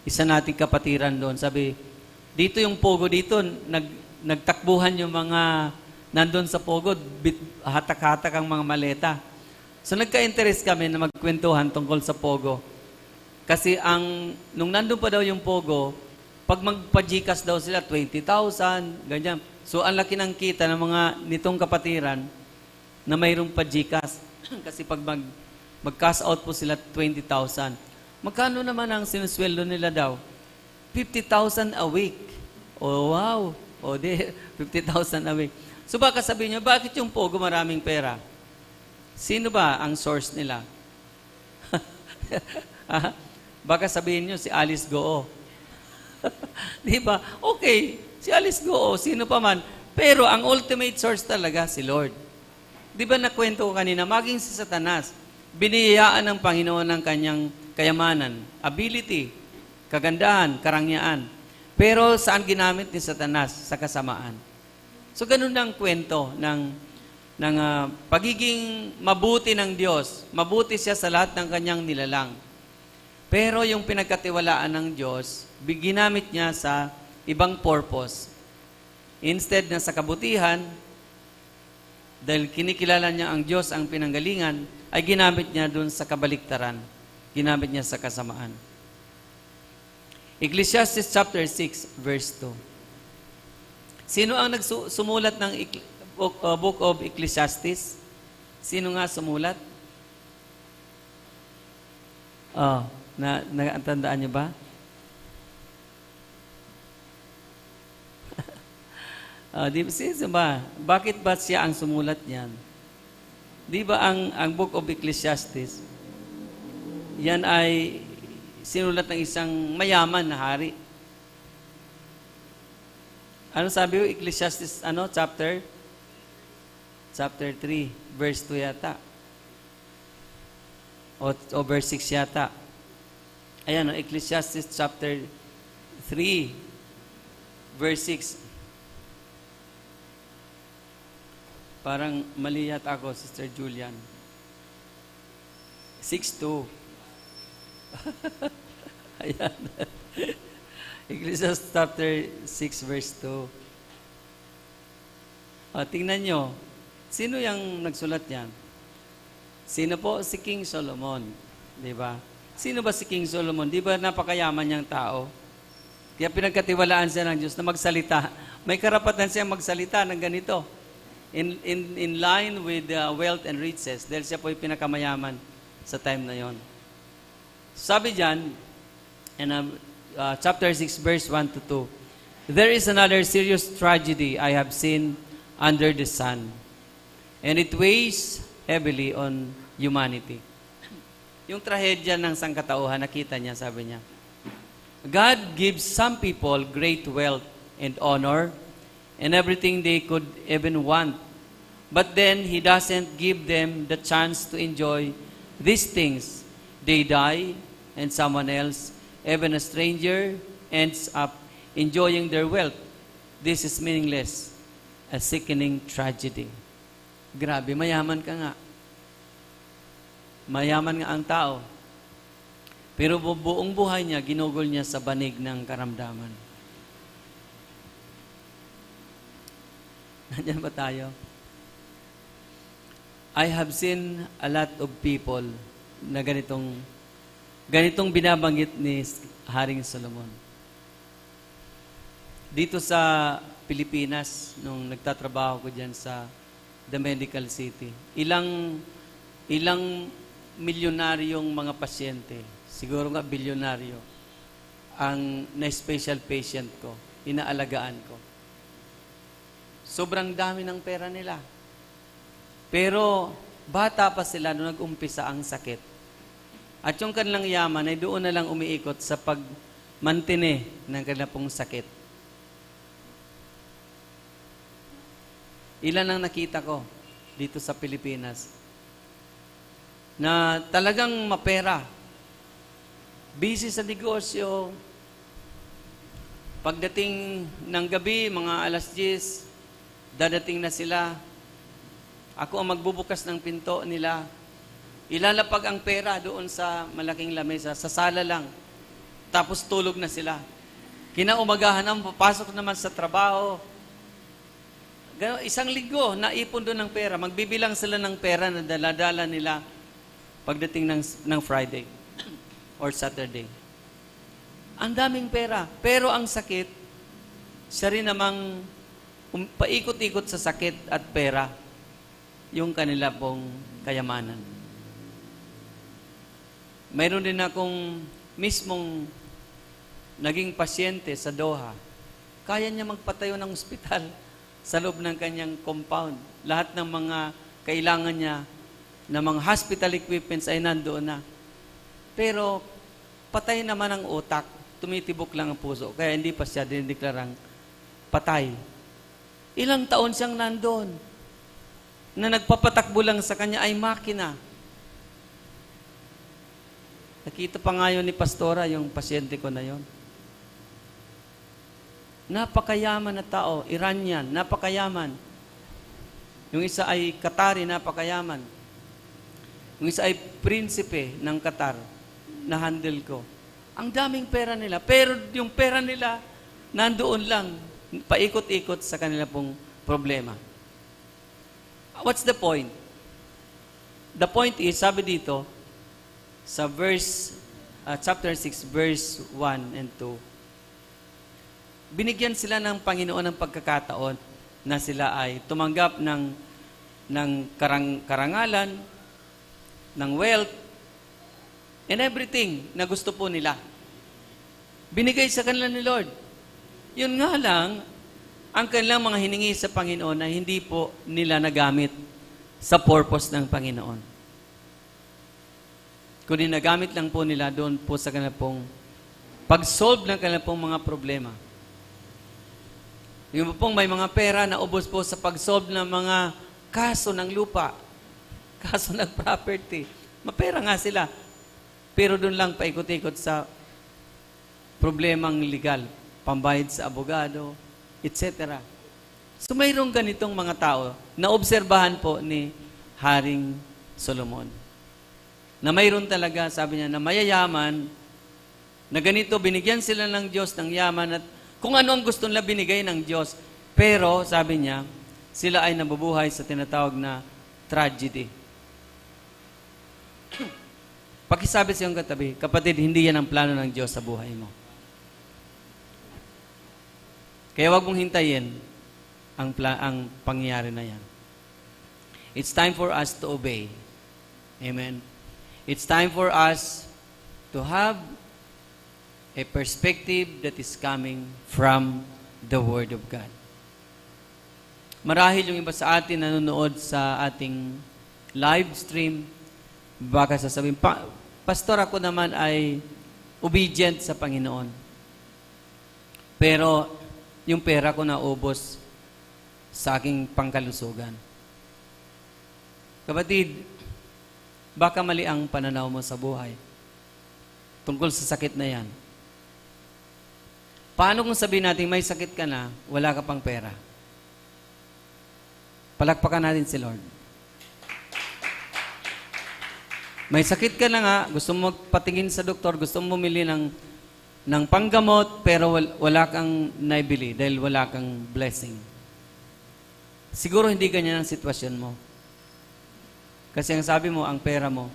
isa nating kapatiran doon. Sabi, dito yung pogo dito, nagtakbuhan yung mga nandun sa pogo, hatak-hatak ang mga maleta. So nagka-interest kami na magkwentuhan tungkol sa Pogo. Kasi nung nandun pa daw yung Pogo, pag magpa-GCash daw sila, 20,000, ganyan. So ang laki ng kita ng mga nitong kapatiran na mayroong pa-GCash. Kasi pag mag-cash out po sila 20,000. Magkano naman ang sinusweldo nila daw? 50,000 a week. Oh, wow. O di, 50,000 a week. So baka sabihin nyo, bakit yung Pogo maraming pera? Sino ba ang source nila? Baka sabihin nyo, si Alice Goo. Di ba? Okay, si Alice Goo, sino pa man. Pero ang ultimate source talaga, si Lord. Di ba nakwento ko kanina, maging si Satanas, biniyayaan ng Panginoon ng kanyang kayamanan, ability, kagandahan, karangyaan. Pero saan ginamit ni Satanas? Sa kasamaan. So ganun ang kwento ng pagiging mabuti ng Diyos. Mabuti siya sa lahat ng kanyang nilalang. Pero yung pinagkatiwalaan ng Diyos, ginamit niya sa ibang purpose. Instead na sa kabutihan, dahil kinikilala niya ang Diyos ang pinanggalingan, ay ginamit niya dun sa kabaliktaran. Ginamit niya sa kasamaan. Ecclesiastes chapter 6, verse 2. Sino ang nagsumulat ng Book of Ecclesiastes? Sino nga sumulat? Natandaan niyo ba? Sino ba? Bakit ba siya ang sumulat niyan? Di ba ang Book of Ecclesiastes, yan ay sinulat ng isang mayaman na hari. Ano sabi ko? Ecclesiastes, chapter 3, verse 2 yata. O verse 6 yata. Ayan, Ecclesiastes chapter 3, verse 6. Parang mali yata ako, Sister Julian. 6:2. Ayan. Ecclesiastes chapter 6, verse 2. Tingnan nyo, sino yung nagsulat yan? Sino po? Si King Solomon. Di ba? Sino ba si King Solomon? Di ba napakayaman niyang tao? Kaya pinagkatiwalaan siya ng Diyos na magsalita. May karapatan siyang magsalita ng ganito. In line with wealth and riches. Dahil siya po yung pinakamayaman sa time na yon. Sabi dyan, chapter 6, verse 1 to 2, there is another serious tragedy I have seen under the sun, and it weighs heavily on humanity. Yung trahedya ng sangkatauhan, nakita niya, sabi niya, God gives some people great wealth and honor and everything they could even want, but then He doesn't give them the chance to enjoy these things. They die, and someone else, even a stranger, ends up enjoying their wealth. This is meaningless, a sickening tragedy. Grabe, mayaman ka nga. Mayaman nga ang tao. Pero buong buhay niya, ginugol niya sa banig ng karamdaman. Nandiyan ba tayo? I have seen a lot of people na ganitong binabanggit ni Haring Solomon. Dito sa Pilipinas, nung nagtatrabaho ko dyan sa The Medical City, ilang milyonaryong mga pasyente, siguro nga bilyonaryo, ang na-special patient ko, inaalagaan ko. Sobrang dami ng pera nila. Pero bata pa sila nung nag-umpisa ang sakit. At yung kanilang yaman ay doon na lang umiikot sa pagmantine ng kanilang pong sakit. Ilan ang nakita ko dito sa Pilipinas na talagang mapera. Busy sa negosyo. Pagdating ng gabi, mga alas 10, dadating na sila. Ako ang magbubukas ng pinto nila. Ilalapag ang pera doon sa malaking lamesa, sa sala lang. Tapos tulog na sila. Kinaumagahan naman, papasok naman sa trabaho. Isang linggo, naipon doon ng pera. Magbibilang sila ng pera na daladala nila pagdating ng Friday or Saturday. Ang daming pera. Pero ang sakit, siya rin namang paikot-ikot sa sakit at pera yung kanila pong kayamanan. Mayroon din akong mismong naging pasyente sa Doha. Kaya niya magpatayo ng ospital sa loob ng kanyang compound. Lahat ng mga kailangan niya na mga hospital equipments ay nandoon na. Pero patay naman ang utak, tumitibok lang ang puso. Kaya hindi pa siya dinideklarang patay. Ilang taon siyang nandoon na nagpapatakbo lang sa kanya ay makina. Nakita pa nga yun ni Pastora, yung pasyente ko na yon. Napakayaman na tao, Iranian, napakayaman. Yung isa ay Qatari, napakayaman. Yung isa ay prinsipe ng Qatar, na handle ko. Ang daming pera nila, pero yung pera nila, nandoon lang, paikot-ikot sa kanila pong problema. What's the point? The point is, sabi dito, sa chapter 6, verse 1 and 2, binigyan sila ng Panginoon ng pagkakataon na sila ay tumanggap ng karangalan, ng wealth, and everything na gusto po nila. Binigay sa kanila ni Lord. Yun nga lang, ang kanilang mga hiningi sa Panginoon na hindi po nila nagamit sa purpose ng Panginoon. Kundi nagamit lang po nila doon po sa kanilang pong pag-solve ng kanilang pong mga problema. Yung pong may mga pera na ubos po sa pag-solve ng mga kaso ng lupa, kaso ng property. Mapera nga sila. Pero doon lang paikot-ikot sa problemang legal, pambayad sa abogado, etc. So mayroong ganitong mga tao na obserbahan po ni Haring Solomon. Na mayroon talaga, sabi niya, na mayayaman, na ganito, binigyan sila ng Diyos ng yaman at kung ano ang gusto nila binigay ng Diyos. Pero, sabi niya, sila ay nabubuhay sa tinatawag na tragedy. Pakisabi sa iyong katabi, kapatid, hindi yan ang plano ng Diyos sa buhay mo. Kaya wag mong hintayin ang pangyayari na yan. It's time for us to obey. Amen. It's time for us to have a perspective that is coming from the Word of God. Marahil yung iba sa atin nanonood sa ating live stream, baka sasabihin, Pastor, ako naman ay obedient sa Panginoon. Pero yung pera ko naubos sa aking pangkalusugan. Kapatid, baka mali ang pananaw mo sa buhay tungkol sa sakit na yan. Paano kung sabihin natin may sakit ka na, wala ka pang pera? Palakpakan natin si Lord. May sakit ka na nga, gusto mo magpatingin sa doktor, gusto mo bumili ng panggamot, pero wala kang naibili dahil wala kang blessing. Siguro hindi ganyan ang sitwasyon mo. Kasi ang sabi mo, ang pera mo,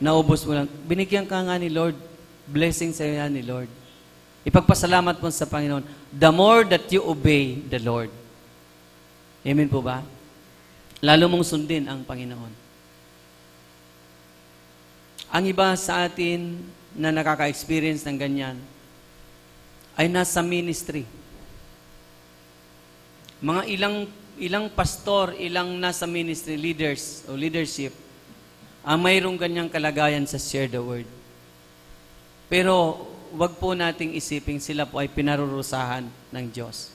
naubos mo lang. Binigyan ka nga ni Lord. Blessing sa iyo ni Lord. Ipagpasalamat mo sa Panginoon. The more that you obey the Lord. Amen po ba? Lalo mong sundin ang Panginoon. Ang iba sa atin na nakaka-experience ng ganyan ay nasa ministry. Mga ilang pastor, ilang nasa ministry, leaders o leadership, ang mayroong ganyang kalagayan sa share the word. Pero, wag po nating isiping sila po ay pinarurusahan ng Diyos.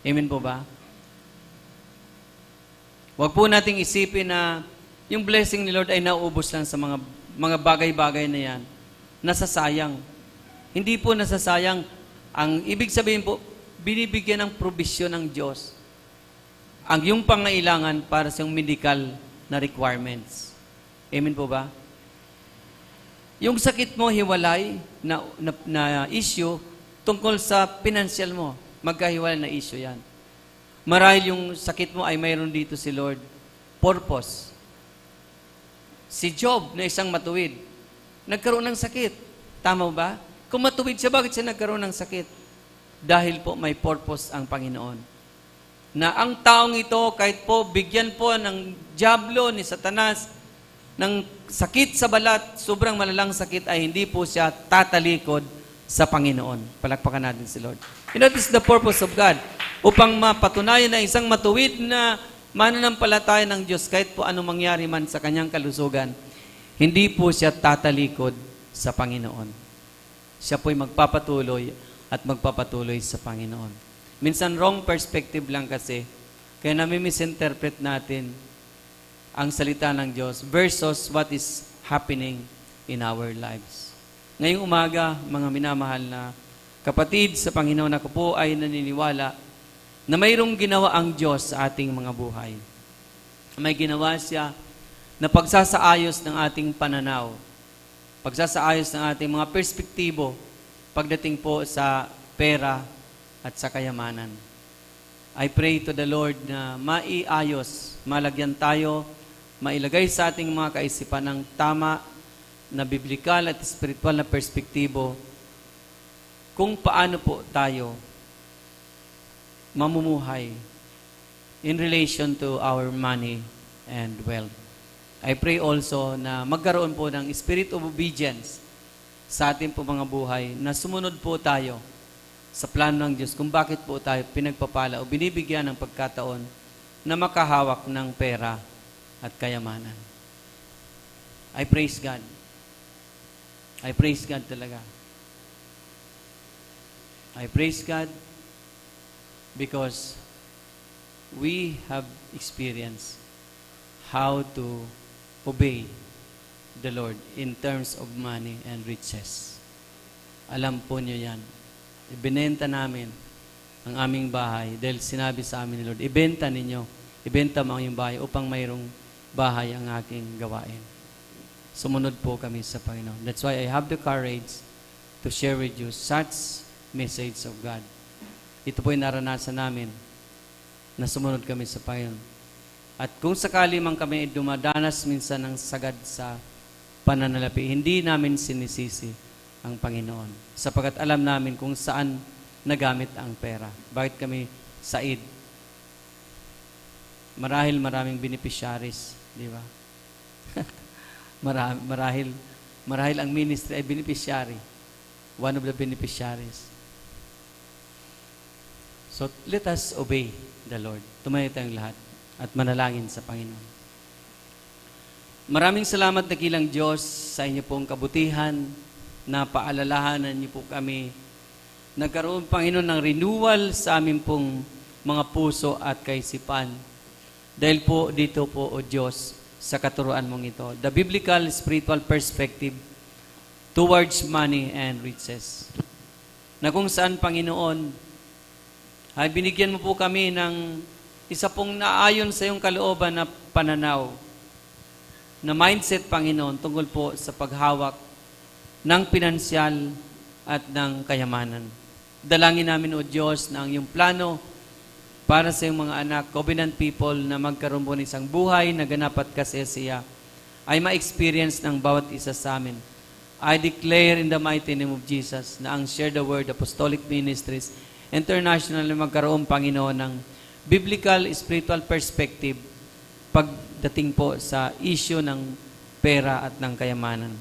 Amen po ba? Wag po nating isipin na yung blessing ni Lord ay nauubos lang sa mga bagay-bagay na yan. Nasasayang. Hindi po nasasayang. Ang ibig sabihin po, binibigyan ng probisyon ng Diyos ang yung pangailangan para sa yung medical na requirements. Amen po ba? Yung sakit mo, hiwalay na issue tungkol sa financial mo. Magkahiwalay na issue yan. Marahil yung sakit mo ay mayroon dito si Lord. Purpose. Si Job na isang matuwid, nagkaroon ng sakit. Tama ba? Kung matuwid siya, bakit siya nagkaroon ng sakit? Dahil po may purpose ang Panginoon. Na ang taong ito, kahit po bigyan po ng diablo ni Satanas, ng sakit sa balat, sobrang malalang sakit, ay hindi po siya tatalikod sa Panginoon. Palakpakan natin si Lord. You know, this is the purpose of God. Upang mapatunayan na isang matuwid na mananampalataya ng Diyos, kahit po anong mangyari man sa kanyang kalusugan, hindi po siya tatalikod sa Panginoon. Siya po'y magpapatuloy at magpapatuloy sa Panginoon. Minsan wrong perspective lang kasi, kaya nami-misinterpret natin ang salita ng Diyos versus what is happening in our lives. Ngayong umaga, mga minamahal na kapatid sa Panginoon, ako po ay naniniwala na mayroong ginawa ang Diyos sa ating mga buhay. May ginawa siya na pagsasaayos ng ating pananaw, pagsasaayos ng ating mga perspektibo pagdating po sa pera at sa kayamanan. I pray to the Lord na maiayos, malagyan tayo, mailagay sa ating mga kaisipan ng tama na biblikal at spiritual na perspektibo kung paano po tayo mamumuhay in relation to our money and wealth. I pray also na magkaroon po ng spirit of obedience sa ating po mga buhay, na sumunod po tayo sa plano ng Diyos kung bakit po tayo pinagpapala o binibigyan ng pagkataon na makahawak ng pera at kayamanan. I praise God. I praise God talaga. I praise God because we have experienced how to obey the Lord in terms of money and riches. Alam po niyo yan. Ibinenta namin ang aming bahay dahil sinabi sa amin ni Lord, ibenta ninyo, ibenta mo ang iyong bahay upang mayroong bahay ang aking gawain. Sumunod po kami sa Panginoon. That's why I have the courage to share with you such message of God. Ito po yung naranasan namin na sumunod kami sa Panginoon. At kung sakali man kami dumadanas minsan ng sagad sa pananalapi, hindi namin sinisisi ang Panginoon. Sapagkat alam namin kung saan nagamit ang pera. Bakit kami said? Maraming beneficiaries, di ba? marahil ang ministry ay beneficiary. One of the beneficiaries. So, let us obey the Lord. Tumayo tayong lahat at manalangin sa Panginoon. Maraming salamat dakilang Diyos sa inyo pong kabutihan na paalalahanan niyo po kami. Nagkaroon, Panginoon, ng renewal sa amin pong mga puso at kaisipan. Dahil po dito po, O Diyos, sa katuruan mong ito, the biblical spiritual perspective towards money and riches. Na kung saan, Panginoon, ay binigyan mo po kami ng isa pong naayon sa iyong kalooban na pananaw, na mindset, Panginoon, tungkol po sa paghawak ng pinansyal at ng kayamanan. Dalangin namin, O Diyos, na ang iyong plano para sa iyong mga anak, covenant people, na magkaroon po ng isang buhay na ganap at kasiyasiya, ay ma-experience ng bawat isa sa amin. I declare in the mighty name of Jesus na ang Share the Word Apostolic Ministries International na magkaroon, Panginoon, ng biblical spiritual perspective pagdating po sa issue ng pera at ng kayamanan.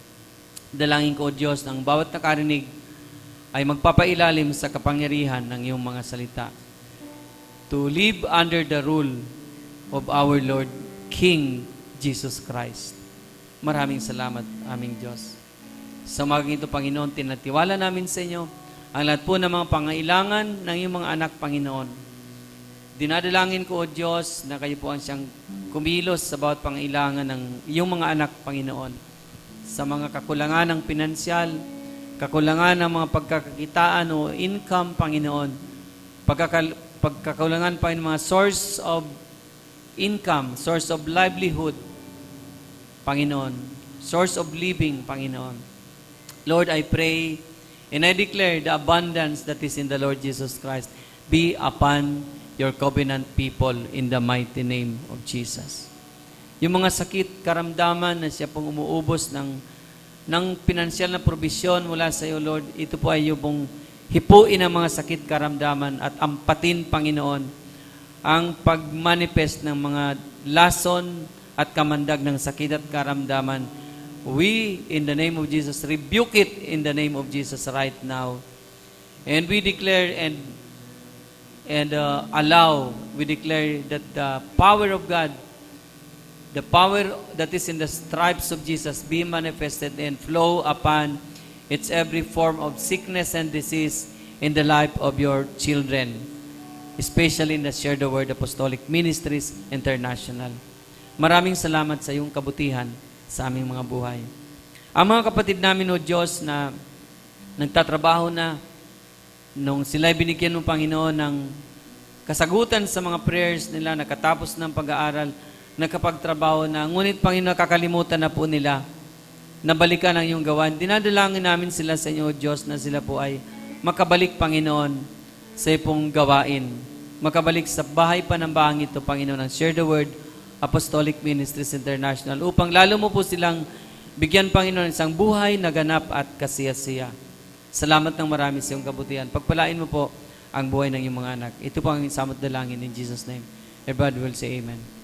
Dalangin ko, O Diyos, ng bawat nakarinig ay magpapailalim sa kapangyarihan ng iyong mga salita, to live under the rule of our Lord, King Jesus Christ. Maraming salamat, aming Diyos. Sa umagang ito, Panginoon, tinatiwala namin sa inyo ang lahat po ng mga pangailangan ng iyong mga anak, Panginoon. Dinadalangin ko, O Diyos, na kayo po ang siyang kumilos sa bawat pangailangan ng iyong mga anak, Panginoon. Sa mga kakulangan ng pinansyal, kakulangan ng mga pagkakakitaan o income, Panginoon, pagkakakulangan pa ng mga source of income, source of livelihood, Panginoon, source of living, Panginoon. Lord, I pray and I declare the abundance that is in the Lord Jesus Christ be upon your covenant people in the mighty name of Jesus. Yung mga sakit, karamdaman na siya pong umuubos ng pinansyal na probisyon mula sa iyo, Lord, ito po ay yung pong hipuin ang mga sakit, karamdaman at ampatin, Panginoon, ang pagmanifest ng mga lason at kamandag ng sakit at karamdaman. We, in the name of Jesus, rebuke it in the name of Jesus right now. And we declare we declare that the power of God, the power that is in the stripes of Jesus be manifested and flow upon its every form of sickness and disease in the life of your children, especially in the Share the Word Apostolic Ministries International. Maraming salamat sa iyong kabutihan sa aming mga buhay. Ang mga kapatid namin, O Diyos, na nagtatrabaho na, nung sila'y binigyan ng Panginoon ng kasagutan sa mga prayers nila, nakatapos ng pag-aaral, nakapagtrabaho na, ngunit Panginoon, kakalimutan na po nila, nabalikan ang iyong gawain. Dinadalangin namin sila sa inyo, O Diyos, na sila po ay makabalik, Panginoon, sa iyong gawain. Makabalik sa bahay panambahang ito, Panginoon, ng Share the Word Apostolic Ministries International, upang lalo mo po silang bigyan, Panginoon, isang buhay na ganap at kasiyasiya. Salamat ng marami sa iyong kabutihan. Pagpalain mo po ang buhay ng iyong mga anak. Ito po ang samot dalangin in Jesus' name. Everybody will say amen.